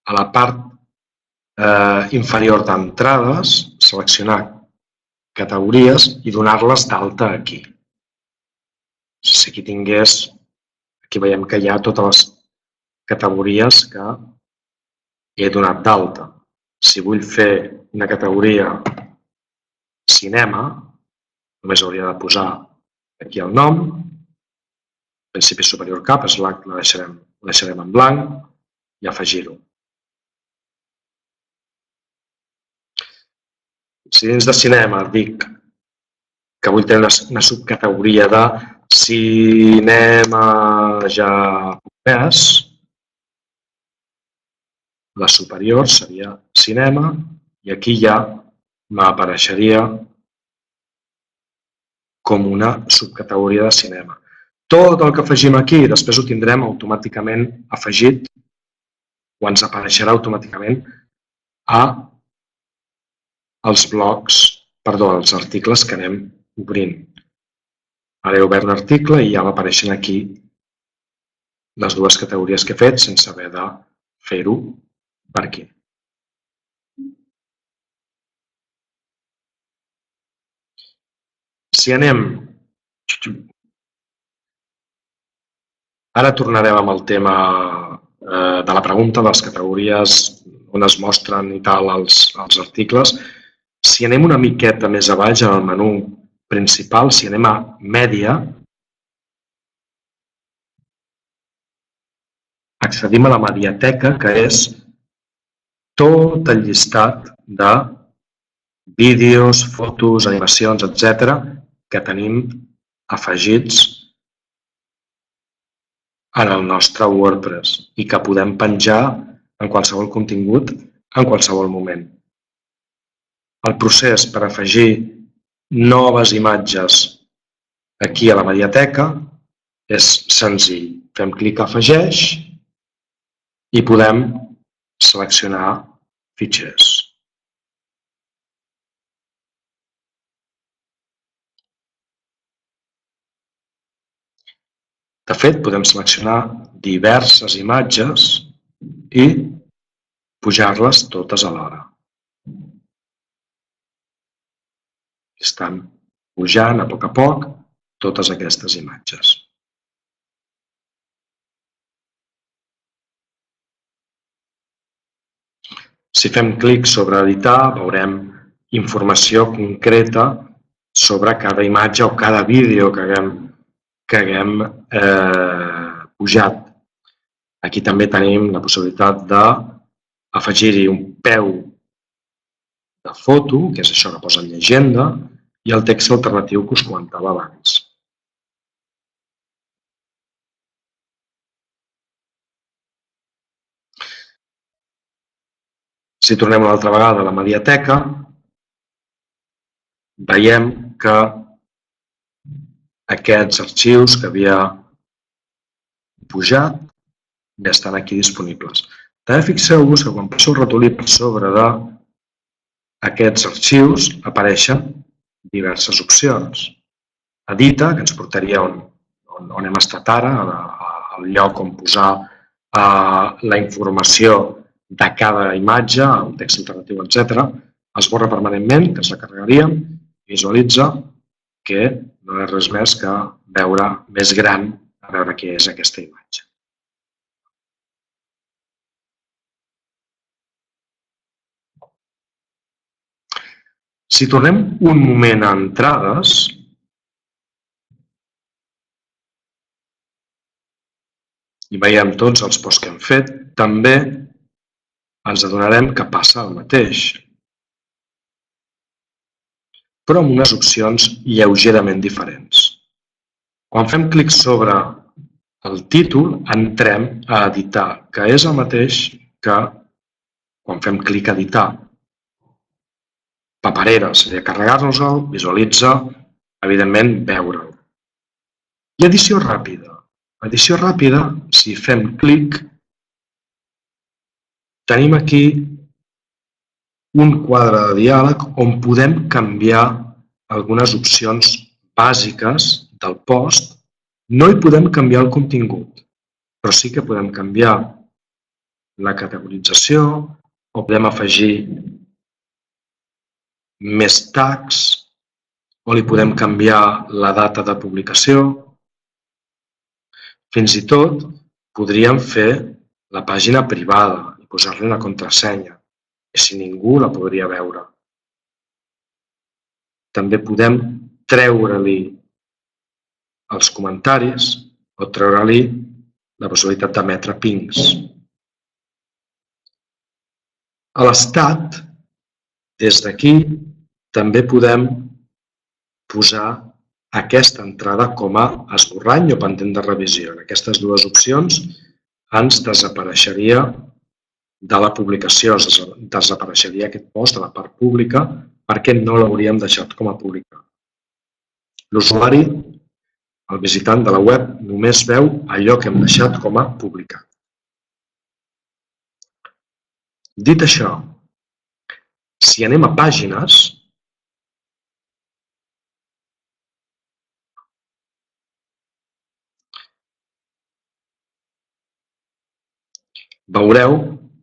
a la part inferior d'entrades, seleccionar categories i donar-les d'alta aquí. Si aquí tingués, aquí veiem que hi ha totes les categories que he donat d'alta. Si vull fer una categoria cinema, només hauria de posar aquí el nom, principi superior cap, la deixarem en blanc i afegir-ho. Si dins de cinema dic que vull tenir una subcategoria de cinema japonès, la superior seria cinema i aquí ja m'apareixeria com una subcategoria de cinema. Tot el que afegim aquí després ho tindrem automàticament afegit o ens apareixerà automàticament als als articles que anem obrint. Ara he obert l'article i ja m'apareixen aquí les dues categories que he fet sense haver de fer-ho per aquí. Si anem... Ara tornarem amb el tema de la pregunta de les categories on es mostren i tal els articles. Si anem una miqueta més avall en el menú principal, si anem a Mèdia, accedim a la mediateca, que és tot el llistat de vídeos, fotos, animacions, etc. que tenim afegits en el nostre WordPress i que podem penjar en qualsevol contingut en qualsevol moment. El procés per afegir noves imatges aquí a la mediateca és senzill. Fem clic a Afegeix i podem seleccionar fitxers. De fet, podem seleccionar diverses imatges i pujar-les totes alhora. Estan pujant a poc totes aquestes imatges. Si fem clic sobre editar, veurem informació concreta sobre cada imatge o cada vídeo que haguem pujat. Aquí també tenim la possibilitat d'afegir-hi un peu de foto, que és això que posa en llegenda, i el text alternatiu que us comentava abans. Si tornem una altra vegada a la mediateca, veiem que aquests arxius que havia pujat ja estan aquí disponibles. També fixeu-vos que quan passo el ratolí per sobre d'aquests arxius apareixen diverses opcions. Edita, que ens portaria on hem estat ara, al lloc on posar la informació de cada imatge, el text alternatiu, etc. Esborra permanentment, que ens la carregaríem, visualitza, que no és res més que veure més gran a veure què és aquesta imatge. Si tornem un moment a entrades, i veiem tots els posts que hem fet, també ens adonarem que passa el mateix, però amb unes opcions lleugerament diferents. Quan fem clic sobre el títol, entrem a editar, que és el mateix que quan fem clic a editar. Paperera seria carregar-nos-el, visualitzar, evidentment veure'l. I edició ràpida. Edició ràpida, si fem clic, tenim aquí un quadre de diàleg on podem canviar algunes opcions bàsiques del post. No hi podem canviar el contingut, però sí que podem canviar la categorització o podem afegir més tags o li podem canviar la data de publicació. Fins i tot podríem fer la pàgina privada i posar-li una contrasenya, i si ningú la podria veure. També podem treure-li els comentaris o treure-li la possibilitat d'emetre pings. A l'estat, des d'aquí, també podem posar aquesta entrada com a esborrany o pendent de revisió. Aquestes dues opcions ens desapareixeria de la publicació, desapareixeria aquest post de la part pública perquè no l'hauríem deixat com a pública. L'usuari, el visitant de la web, només veu allò que hem deixat com a publicat. Dit això, si anem a pàgines, veureu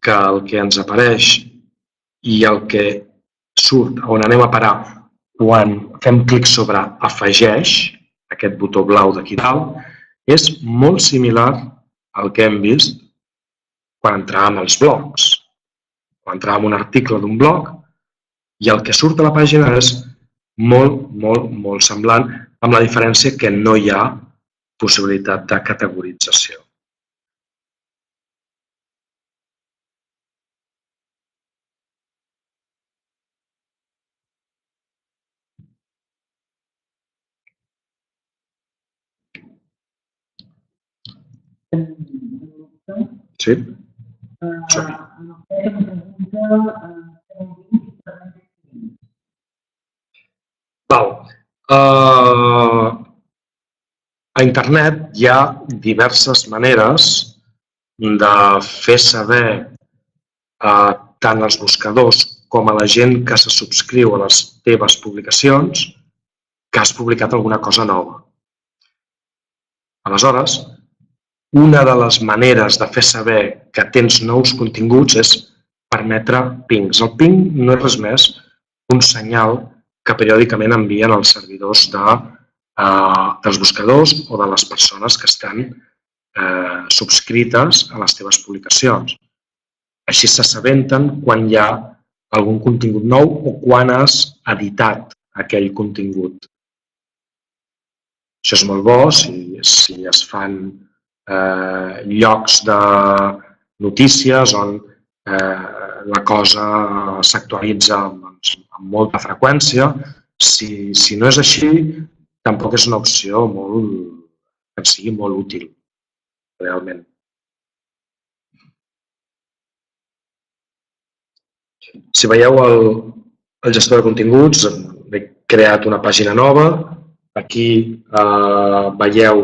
que el que ens apareix i el que surt, on anem a parar quan fem clic sobre afegeix, aquest botó blau d'aquí dalt, és molt similar al que hem vist quan entràvem als blogs. Quan entràvem un article d'un blog i el que surt a la pàgina és molt semblant, amb la diferència que no hi ha possibilitat de categorització. Sí? A internet hi ha diverses maneres de fer saber tant als buscadors com a la gent que se subscriu a les teves publicacions que has publicat alguna cosa nova. Aleshores, una de les maneres de fer saber que tens nous continguts és permetre pings. El ping no és res més que un senyal que periòdicament envien els servidors dels buscadors o de les persones que estan subscrites a les teves publicacions. Així s'assabenten quan hi ha algun contingut nou o quan has editat aquell contingut. Això és molt bo si es fan llocs de notícies on la cosa s'actualitza amb molta freqüència. Si no és així, tampoc és una opció que ens sigui molt útil, realment. Si veieu el gestor de continguts, he creat una pàgina nova. Aquí veieu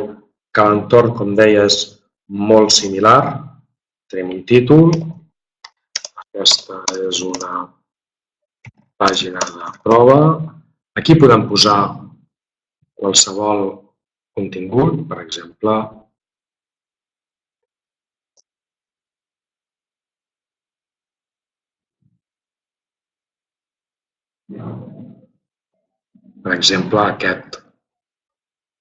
que l'entorn, com deia, és molt similar. Tenim un títol. Aquesta és una pàgina de prova. Aquí podem posar qualsevol contingut, per exemple, aquest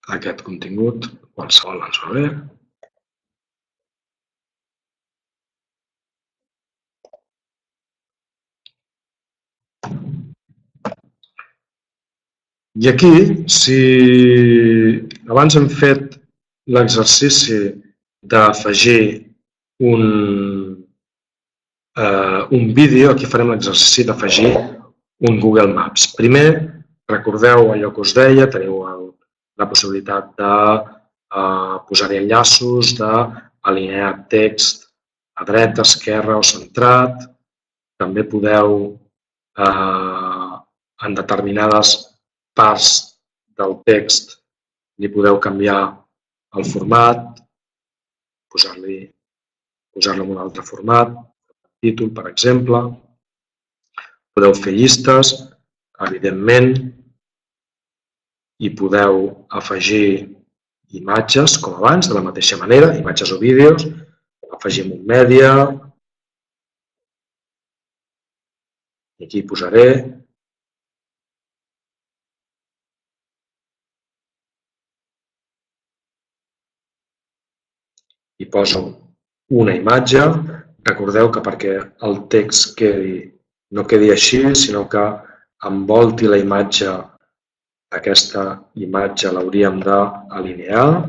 aquest contingut, qualsevol ens va bé. I aquí, si abans hem fet l'exercici d'afegir un vídeo, aquí farem l'exercici d'afegir un Google Maps. Primer, recordeu allò que us deia, teniu la possibilitat de posar-hi enllaços, d'alinear text a dreta, esquerra o centrat. També podeu, en determinades parts del text, li podeu canviar el format, posar-lo en un altre format, títol, per exemple. Podeu fer llistes, evidentment, i podeu afegir imatges, com abans, de la mateixa manera, imatges o vídeos, afegim un mèdia, i aquí posaré i poso una imatge. Recordeu que perquè el text no quedi així, sinó que envolti la imatge, aquesta imatge l'hauríem d'alinear.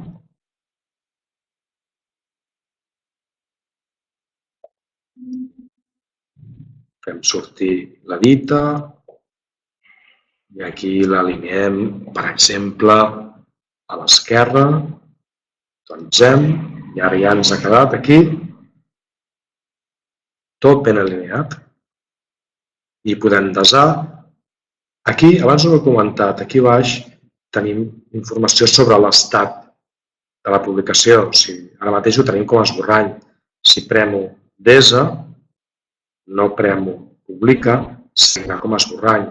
Fem sortir la dita i aquí l'alineem, per exemple, a l'esquerra. Actualitzem i ara ja ens ha quedat aquí tot ben alineat. I podem desar. Aquí, abans ho he comentat, aquí baix tenim informació sobre l'estat de la publicació. Ara mateix ho tenim com a esborrany. Si premo desa, no premo publica, seguirà com a esborrany,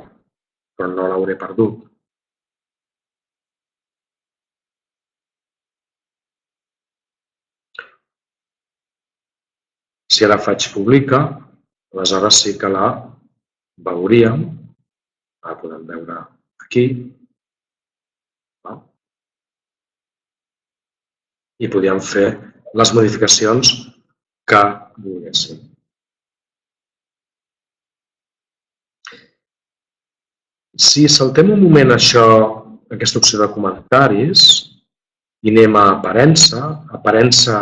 però no l'hauré perdut. Si ara faig publica, aleshores sí que la veuríem. La podem veure aquí. I podríem fer les modificacions que volguéssim. Si saltem un moment això, aquesta opció de comentaris, i anem a aparença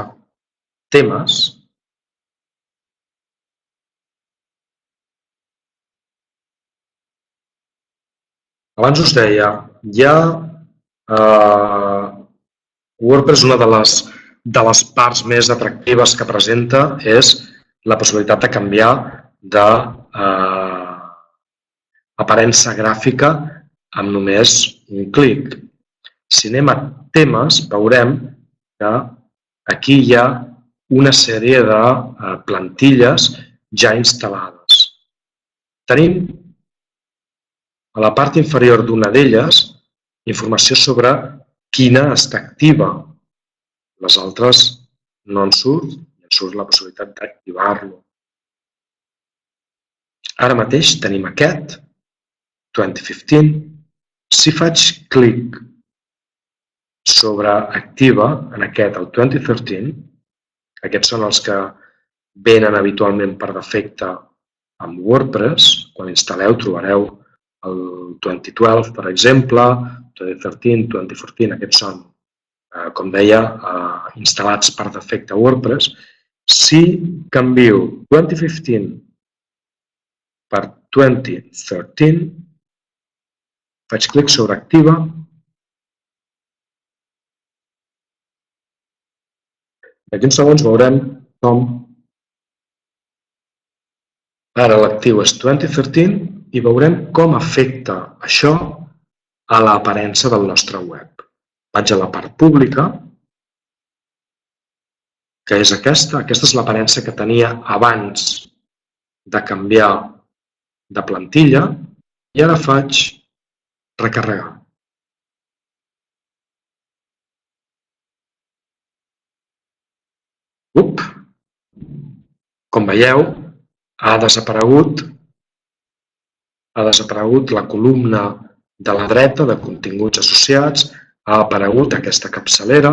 temes, abans us deia, WordPress, una de les parts més atractives que presenta és la possibilitat de canviar d'aparença gràfica amb només un clic. Si anem a temes, veurem que aquí hi ha una sèrie de plantilles ja instal·lades. Tenim a la part inferior d'una d'elles informació sobre quina està activa. Les altres no en surt, i en surt la possibilitat d'activar-lo. Ara mateix tenim aquest, 2015. Si faig clic sobre activa en aquest, el 2013, aquests són els que venen habitualment per defecte amb WordPress. Quan instal·leu trobareu el 2012, per exemple, 2013, 2014, aquests són, com deia, instal·lats per defecte a WordPress. Si canvio 2015 per 2013, faig clic sobre activa, d'aquí uns segons veurem com ara l'actiu és 2013 i veurem com afecta això a l'aparença del nostre web. Vaig a la part pública, que és aquesta. Aquesta és l'aparença que tenia abans de canviar de plantilla i ara faig recarregar. Com veieu, ha desaparegut la columna de la dreta de continguts associats, ha aparegut aquesta capçalera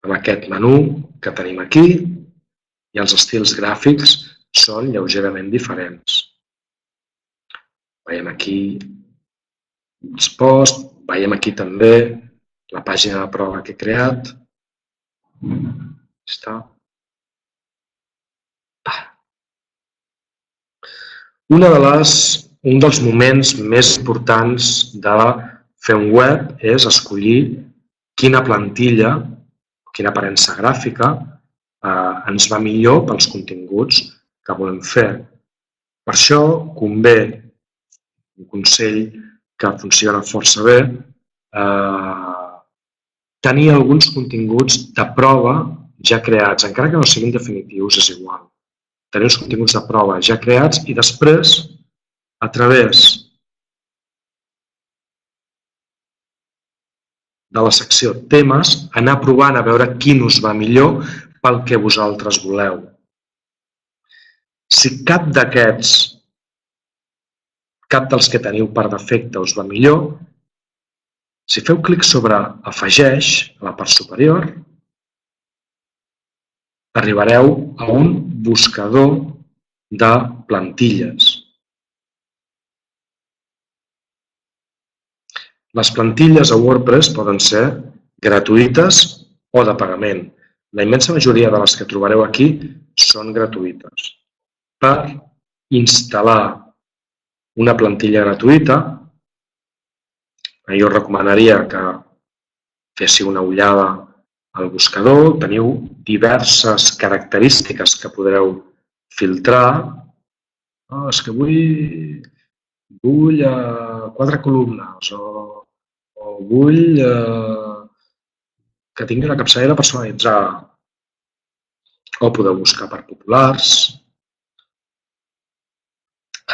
amb aquest menú que tenim aquí i els estils gràfics són lleugerament diferents. Veiem aquí els posts, veiem aquí també la pàgina de prova que he creat. Està. Un dels moments més importants de fer un web és escollir quina plantilla, quina aparença gràfica ens va millor pels continguts que volem fer. Per això convé, un consell que funciona força bé, tenir alguns continguts de prova ja creats, encara que no siguin definitius, és igual. Tenir els continguts de prova ja creats i després, a través de la secció temes, anar provant a veure quin us va millor pel que vosaltres voleu. Si cap dels que teniu per defecte us va millor, si feu clic sobre afegeix a la part superior, arribareu a un buscador de plantilles. Les plantilles a WordPress poden ser gratuïtes o de pagament. La immensa majoria de les que trobareu aquí són gratuïtes. Per instal·lar una plantilla gratuïta, jo recomanaria que féssiu una ullada al buscador, teniu diverses característiques que podreu filtrar. És que vull 4 columnes o vull que tingui la capçalera personalitzada. O podeu buscar per populars,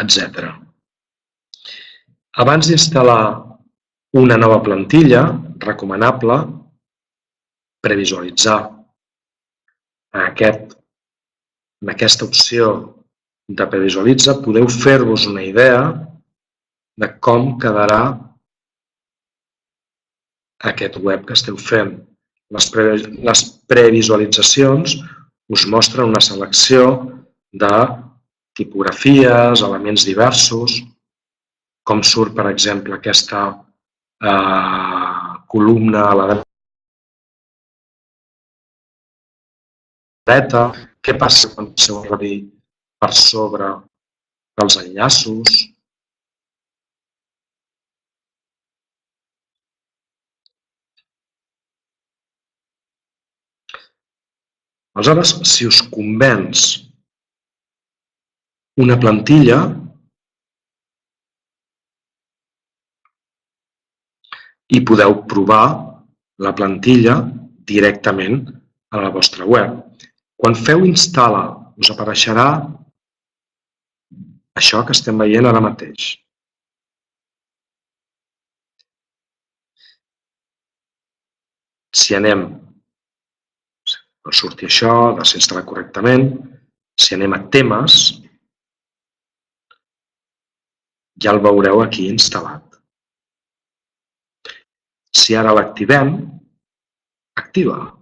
etc. Abans d'instal·lar una nova plantilla, recomanable previsualitzar. En aquesta opció de previsualitzar podeu fer-vos una idea de com quedarà aquest web que esteu fent. Les previsualitzacions us mostren una selecció de tipografies, elements diversos, com surt, per exemple, aquesta columna a la dreta, què passa quan passeu a redir per sobre dels enllaços. Aleshores, si us convenç una plantilla, i podeu provar la plantilla directament a la vostra web. Quan feu instal·la, us apareixerà això que estem veient ara mateix. Si anem, no surti això, ha de ser instal·lat correctament. Si anem a temes, ja el veureu aquí instal·lat. Si ara l'activem, activa.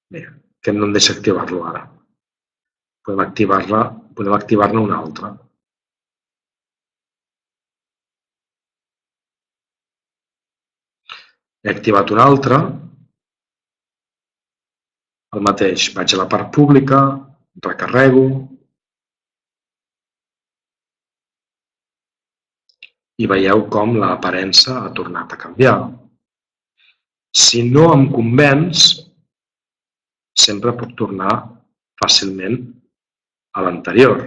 Bé, que no em deixa activar-lo ara. Podem activar-ne una altra. He activat una altra. El mateix, vaig a la part pública, recarrego i veieu com l'aparença ha tornat a canviar. Si no em convenç, sempre puc tornar fàcilment a l'anterior.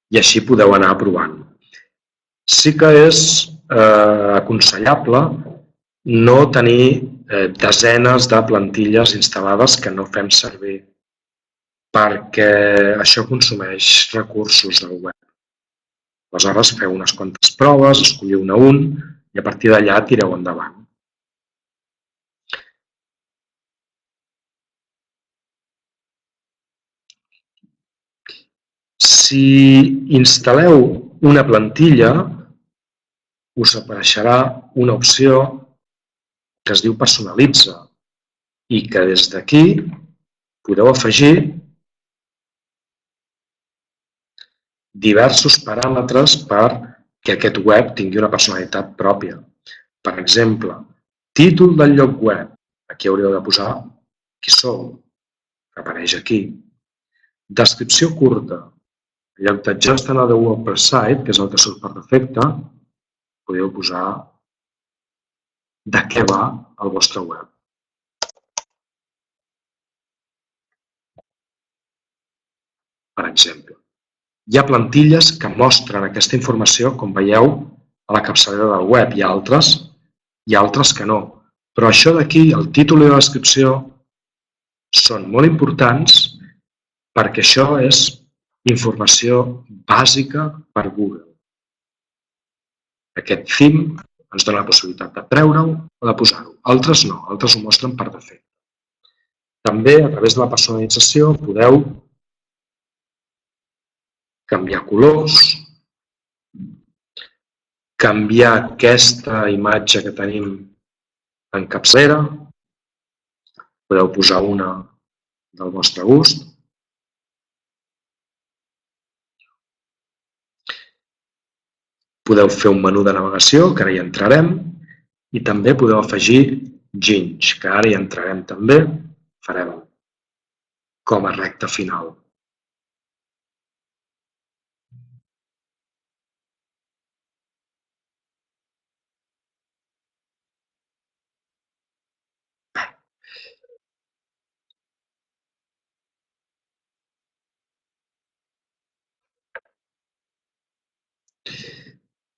I així podeu anar provant. Sí que és aconsellable no tenir desenes de plantilles instal·lades que no fem servir perquè això consumeix recursos del web. Aleshores, feu unes quantes proves, escolliu-ne un i a partir d'allà tireu endavant. Si instal·leu una plantilla, us apareixerà una opció que es diu personalitza i que des d'aquí podeu afegir diversos paràmetres perquè aquest web tingui una personalitat pròpia. Per exemple, títol del lloc web. Aquí hauríeu de posar qui sou, que apareix aquí. Descripció curta. En lloc de just another WordPress site, que és el que surt per defecte, podeu posar de què va el vostre web. Per exemple, hi ha plantilles que mostren aquesta informació, com veieu, a la capçalera del web. Hi ha altres que no. Però això d'aquí, el títol i la descripció, són molt importants perquè això és informació bàsica per Google. Aquest theme ens dona la possibilitat de treure-ho o de posar-ho. Altres no, altres ho mostren per defecte. També, a través de la personalització, podeu canviar colors, canviar aquesta imatge que tenim en capçalera, podeu posar una del vostre gust. Podeu fer un menú de navegació, que ara hi entrarem, i també podeu afegir ginys, que ara hi entrarem també, farem com a recta final.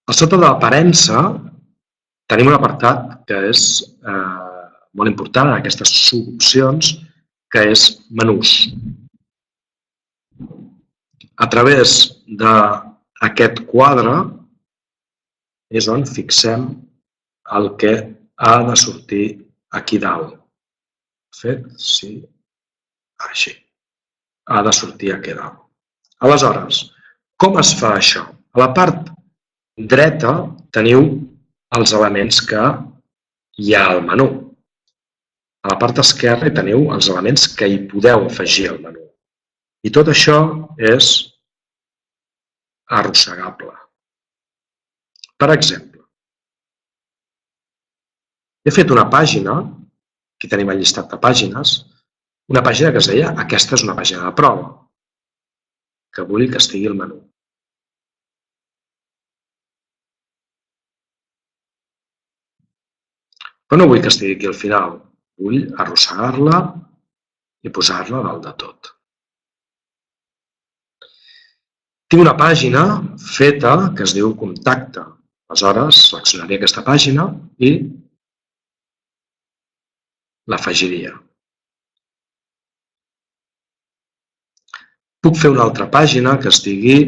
A sota de l'aparença tenim un apartat que és molt important en aquestes subopcions, que és menús. A través d'aquest quadre és on fixem el que ha de sortir aquí dalt. De fet, sí, així. Ha de sortir aquí dalt. Aleshores, com es fa això? A la part dreta teniu els elements que hi ha al menú. A la part esquerra teniu els elements que hi podeu afegir al menú. I tot això és arrossegable. Per exemple, he fet una pàgina, aquí tenim el llistat de pàgines, una pàgina que es deia aquesta és una pàgina de prova, que vull que estigui al menú. Però no vull que estigui aquí al final, vull arrossegar-la i posar-la dalt de tot. Tinc una pàgina feta que es diu Contacte. Aleshores, seleccionaria aquesta pàgina i l'afegiria. Puc fer una altra pàgina que es digui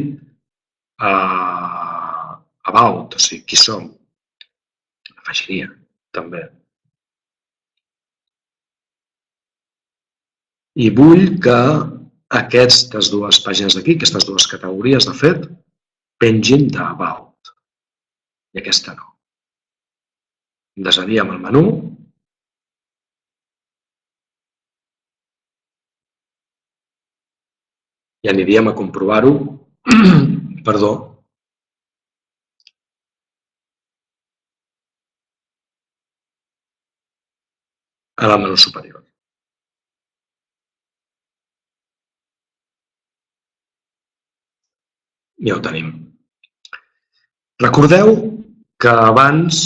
About, o sigui, qui som. L'afegiria, també. I vull que aquestes dues pàgines d'aquí, aquestes dues categories, de fet, pengin d'About. I aquesta no. Desavíem el menú. I aniríem a comprovar-ho, perdó, en el menú superior. Ja ho tenim. Recordeu que abans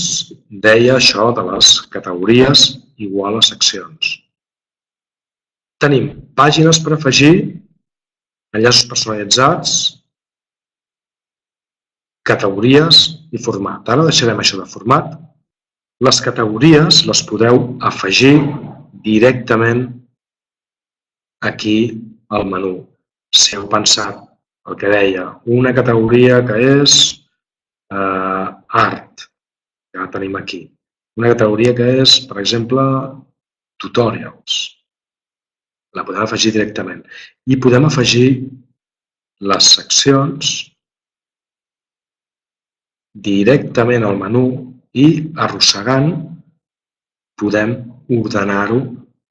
deia això de les categories igual a seccions. Tenim pàgines per afegir, enllaços personalitzats, categories i format. Ara deixarem això de format Les categories les podeu afegir directament aquí al menú. Si heu pensat el que deia, una categoria que és art, que la tenim aquí. Una categoria que és, per exemple, tutorials. La podem afegir directament. I podem afegir les seccions directament al menú i arrossegant podem ordenar-ho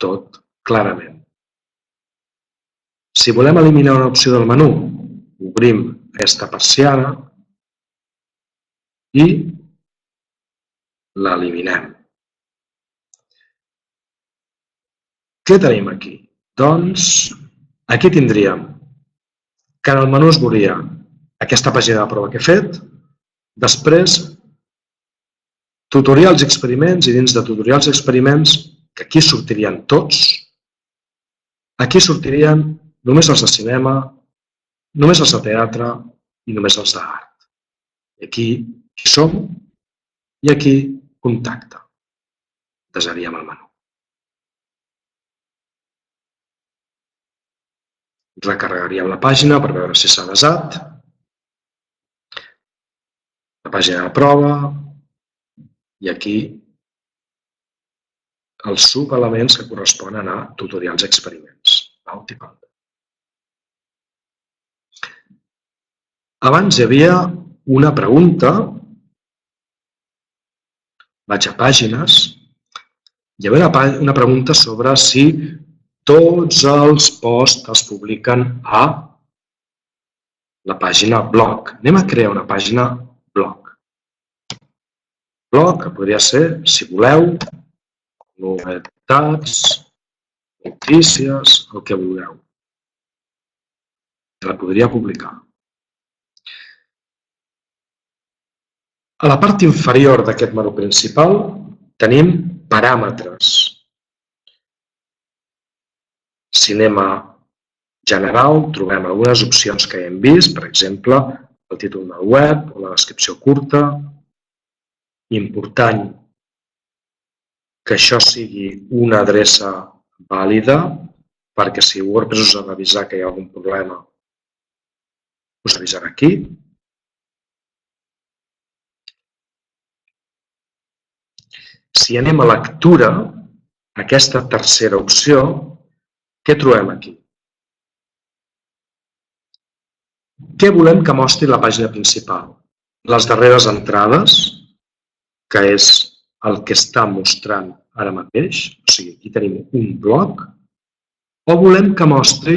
tot clarament. Si volem eliminar una opció del menú, obrim aquesta persiana i l'eliminem. Què tenim aquí? Doncs aquí tindríem que en el menú es veuria aquesta pàgina de prova que he fet, després tutorials i experiments, i dins de tutorials i experiments, que aquí sortirien tots, aquí sortirien només els de cinema, només els de teatre i només els d'art. I aquí qui som i aquí contacte. Desaríem el menú. Recarregaríem la pàgina per veure si s'ha desat. La pàgina de prova i aquí els subelements que corresponen a tutorials i experiments. Abans hi havia una pregunta, vaig a pàgines, hi havia una pregunta sobre si tots els posts es publiquen a la pàgina blog. Anem a crear una pàgina blog. Blog, que podria ser, si voleu, novetats, notícies, el que vulgueu. La podria publicar. A la part inferior d'aquest menú principal tenim paràmetres. Si anem a general, trobem algunes opcions que hem vist, per exemple, el títol del web o la descripció curta. Important que això sigui una adreça vàlida, perquè si WordPress us ha d'avisar que hi ha algun problema, us avisarà aquí. Si anem a lectura, aquesta tercera opció, què trobem aquí? Què volem que mostri la pàgina principal? Les darreres entrades, que és el que està mostrant ara mateix, o sigui, aquí tenim un blog, o volem que mostri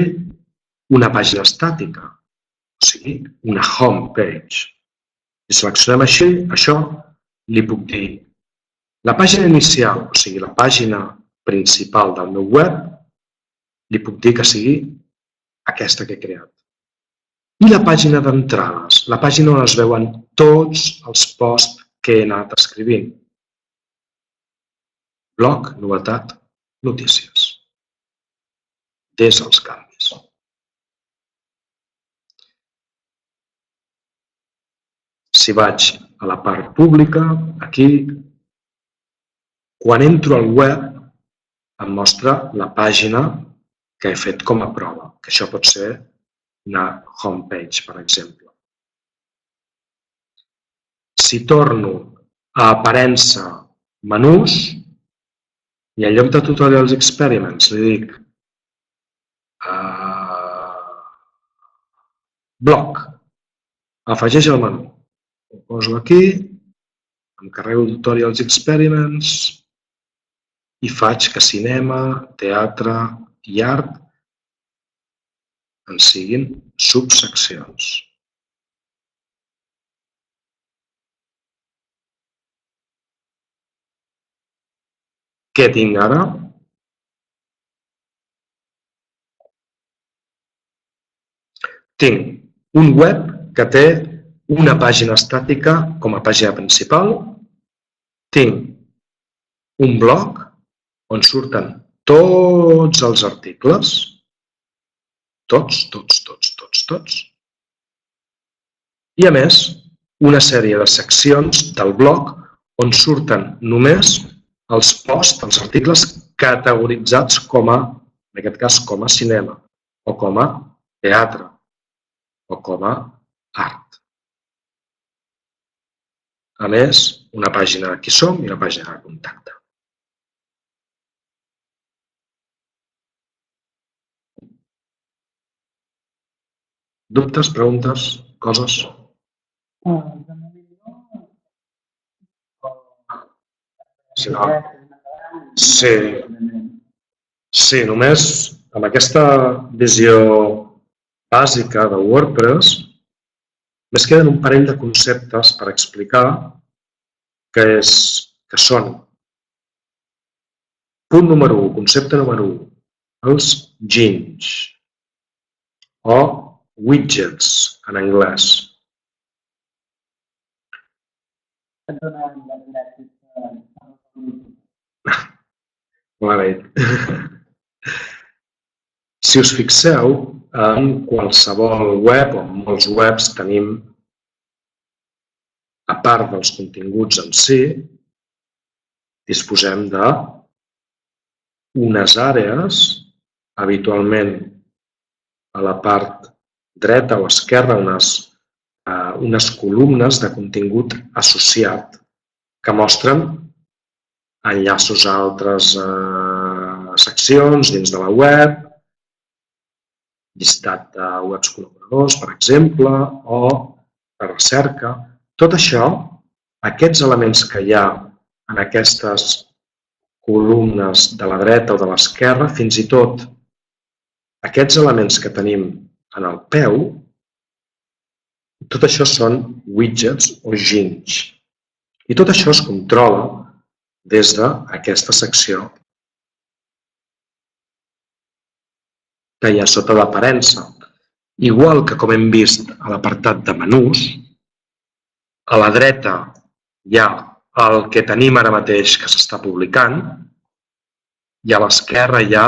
una pàgina estàtica, o sigui, una home page. Si seleccionem així, això li puc dir la pàgina inicial, o sigui, la pàgina principal del meu web, li puc dir que sigui aquesta que he creat. I la pàgina d'entrades, la pàgina on es veuen tots els posts que he anat escrivint. Blog, novetat, notícies. Des els canvis. Si vaig a la part pública, aquí, quan entro al web, em mostra la pàgina que he fet com a prova, que això pot ser una homepage, per exemple. Si torno a aparença menús, i en lloc de tutorials experiments li dic blog, afegeix el menú. Ho poso aquí, em carrego tutorials experiments i faig que cinema, teatre i art en siguin subseccions. Què tinc ara? Tinc un web que té una pàgina estàtica com a pàgina principal. Tinc un blog on surten tots els articles, tots. I a més, una sèrie de seccions del blog on surten només els posts, els articles categoritzats com a, en aquest cas, com a cinema, o com a teatre, o com a art. A més, una pàgina de qui som i una pàgina de contacte. Dubtes, preguntes, coses? Sí, només amb aquesta visió bàsica de WordPress més queden un parell de conceptes per explicar que són punt número 1, concepte número 1, els gins o widgets en anglès. Molt bé. Si us fixeu, en qualsevol web o en molts webs tenim, a part dels continguts en si, disposem d'unes àrees, habitualment a la part dreta o esquerra, unes columnes de contingut associat que mostren enllaços a altres seccions dins de la web, llistat de webs col·laboradors, per exemple, o de recerca. Tot això, aquests elements que hi ha en aquestes columnes de la dreta o de l'esquerra, fins i tot aquests elements que tenim en el peu, tot això són widgets o gins. I tot això es controla des d'aquesta secció que hi ha sota d'aparença. Igual que com hem vist a l'apartat de menús, a la dreta hi ha el que tenim ara mateix que s'està publicant i a l'esquerra hi ha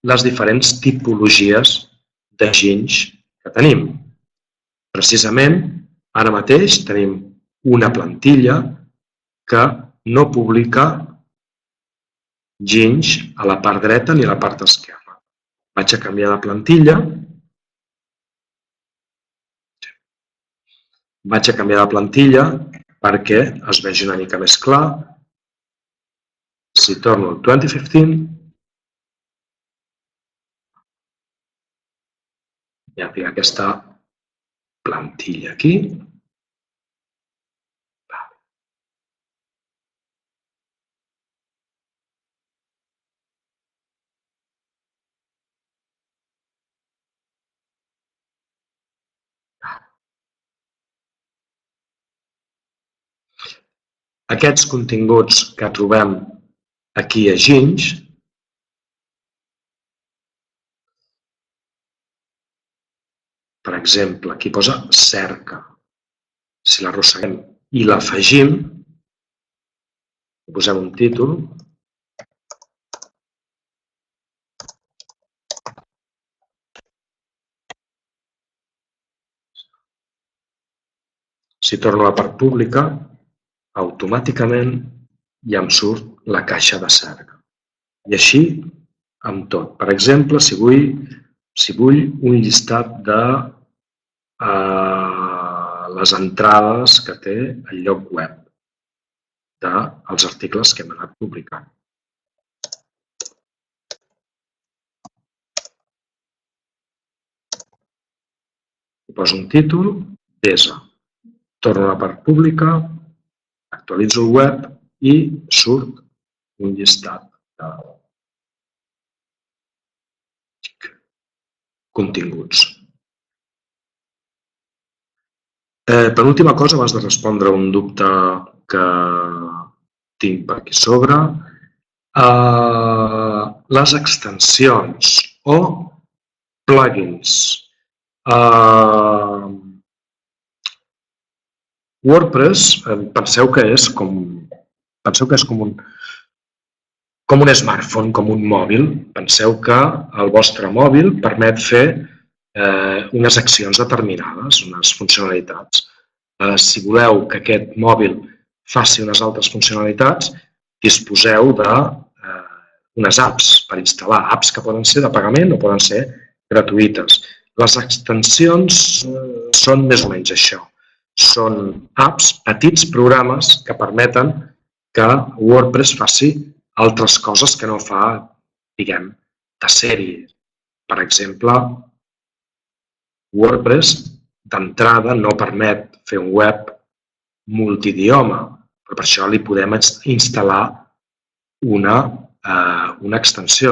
les diferents tipologies de gins que tenim. Precisament, ara mateix tenim una plantilla que no publica gins a la part dreta ni a la part esquerra. Vaig a canviar de plantilla. Vaig a canviar de plantilla perquè es vegi una mica més clar. Si torno al 2015, ja tinc aquesta plantilla aquí. Aquests continguts que trobem aquí a gins, per exemple, aquí posa cerca. Si l'arrosseguem i l'afegim, posem un títol, si torno a la part pública, automàticament ja em surt la caixa de cerca. I així amb tot. Per exemple, si vull un llistat de les entrades que té el lloc web dels articles que hem anat publicant. Poso un títol, pesa. Torno a la part pública, actualitzo el web i surt un llistat de continguts. Penúltima cosa, abans de respondre un dubte que tinc per aquí sobre, les extensions o plugins. WordPress, penseu que és com un smartphone, com un mòbil. Penseu que el vostre mòbil permet fer unes accions determinades, unes funcionalitats. Si voleu que aquest mòbil faci unes altres funcionalitats, disposeu d'unes apps per instal·lar, apps que poden ser de pagament o poden ser gratuïtes. Les extensions són més o menys això. Són apps, petits programes que permeten que WordPress faci altres coses que no fa, diguem, de sèrie. Per exemple, WordPress d'entrada no permet fer un web multidioma, però per això li podem instal·lar una extensió.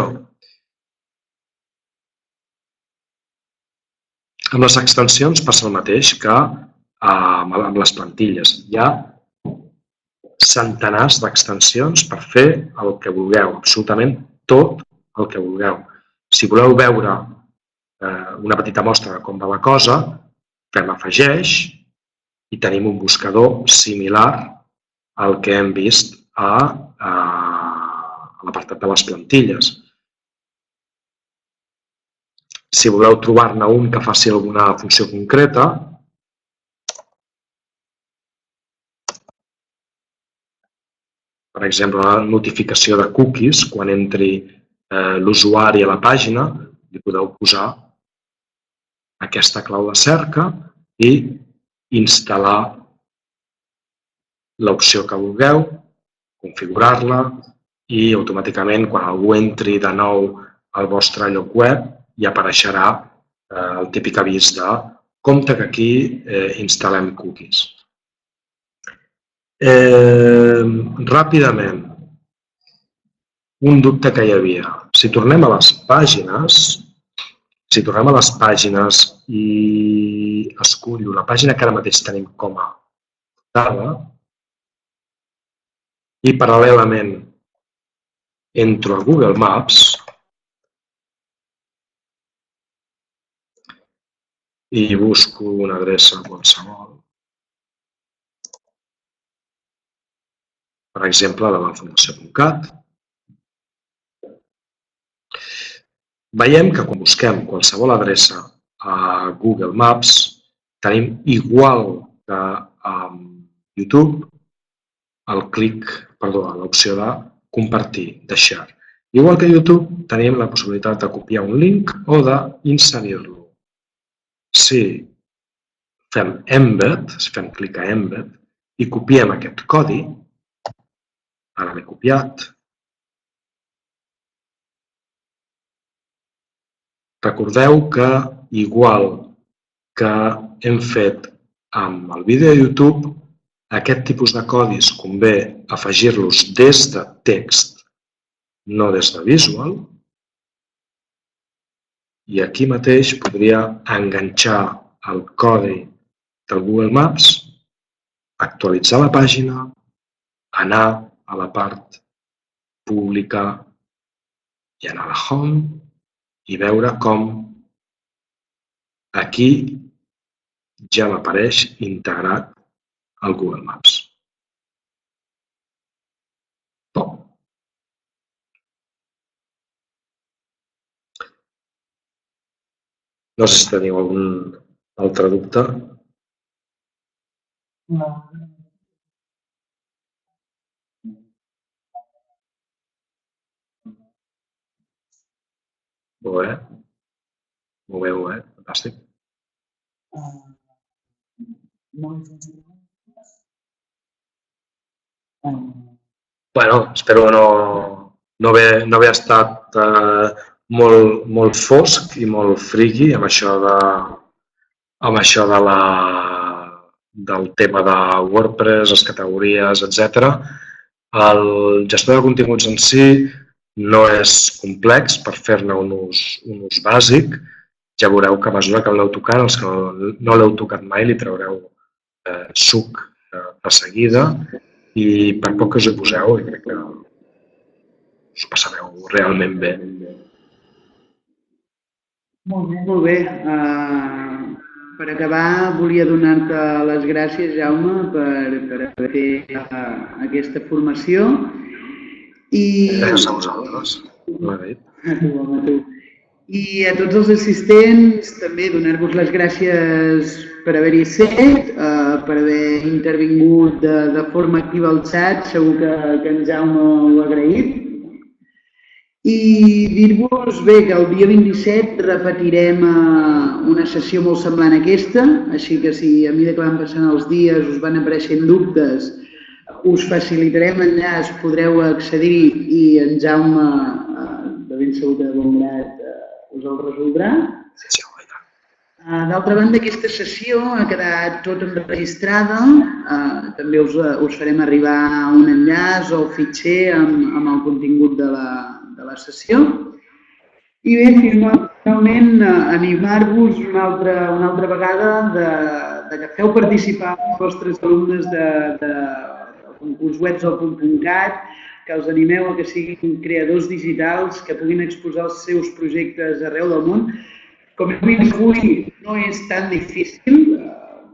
Amb les extensions passa el mateix que amb les plantilles. Hi ha centenars d'extensions per fer el que vulgueu, absolutament tot el que vulgueu. Si voleu veure una petita mostra de com va la cosa, fem afegeix i tenim un buscador similar al que hem vist a l'apartat de les plantilles. Si voleu trobar-ne un que faci alguna funció concreta, per exemple, la notificació de cookies, quan entri l'usuari a la pàgina, li podeu posar aquesta clau de cerca i instal·lar l'opció que vulgueu, configurar-la i automàticament quan algú entri de nou al vostre lloc web ja apareixerà el típic avís de compte que aquí instal·lem cookies. Ràpidament, un dubte que hi havia. Si tornem a les pàgines i escullo la pàgina que ara mateix tenim com a dada i paral·lelament entro a Google Maps i busco una adreça qualsevol, per exemple, de la Fundació.cat, veiem que quan busquem qualsevol adreça a Google Maps tenim igual que a YouTube l'opció de compartir, de share. Igual que a YouTube tenim la possibilitat de copiar un link o d'inserir-lo. Si fem embed, si fem clic a embed i copiem aquest codi, ara l'he copiat, recordeu que, igual que hem fet amb el vídeo de YouTube, aquest tipus de codis convé afegir-los des de text, no des de visual. I aquí mateix podria enganxar el codi del Google Maps, actualitzar la pàgina, anar a la part pública i anar a la home i veure com aquí ja m'apareix integrat al Google Maps. No sé si teniu algun altre dubte. Molt bé. Molt bé, fantàstic. Bueno, espero no haver estat molt fosc i molt friki amb això del tema de WordPress, les categories, etc. El gestor de continguts en si no és complex per fer-ne un ús bàsic. Ja veureu que a mesura que l'heu tocant, els que no l'heu tocat mai, li traureu suc de seguida i per poc que us hi poseu, crec que us ho passareu realment bé. Molt bé. Per acabar, volia donar-te les gràcies, Jaume, per haver fet aquesta formació. Gràcies a vosaltres. A tu. I a tots els assistents també donar-vos les gràcies per haver-hi set, per haver intervingut de forma activa al xat, segur que en Jaume ho ha agraït. I dir-vos bé que el dia 27 repetirem una sessió molt semblant a aquesta, així que si a mesura que van passant els dies us van apareixent dubtes, us facilitarem enllaç, podreu accedir i en Jaume, de ben segur que de bon grat, us el resoldrà. D'altra banda, aquesta sessió ha quedat tot enregistrada, també us farem arribar un enllaç o fitxer amb el contingut de la sessió. I bé, finalment, animar-vos una altra vegada que feu participar els vostres alumnes del concurs webs.cat, que els animeu a que siguin creadors digitals, que puguin exposar els seus projectes arreu del món. Com hem vist avui, no és tan difícil,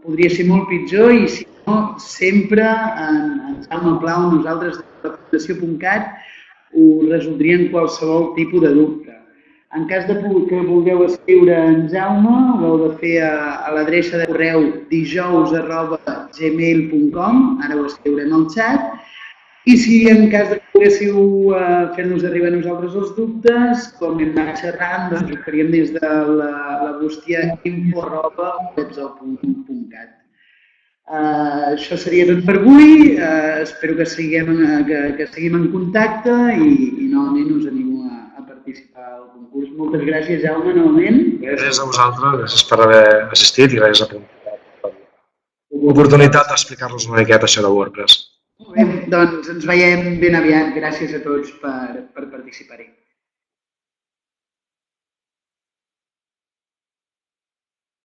podria ser molt pitjor i si no, sempre en Jaume Plau, nosaltres de la Fundació.cat, us resoldrien qualsevol tipus de dubte. En cas que vulgueu escriure en Jaume, ho heu de fer a l'adreça de correu dijous@gmail.com, ara ho escriurem al xat, i si en cas que volguéssiu fer-nos arribar a nosaltres els dubtes, com hem anat xerrant, doncs ho faríem des de la bústia info@webs.cat. Això seria tot per avui, espero que seguim en contacte i novament us animo a participar al concurs. Moltes gràcies, Jaume, novament. Gràcies a vosaltres, gràcies per haver assistit i gràcies per l'oportunitat d'explicar-los una miqueta això de WordPress. Molt bé, doncs ens veiem ben aviat. Gràcies a tots per participar-hi.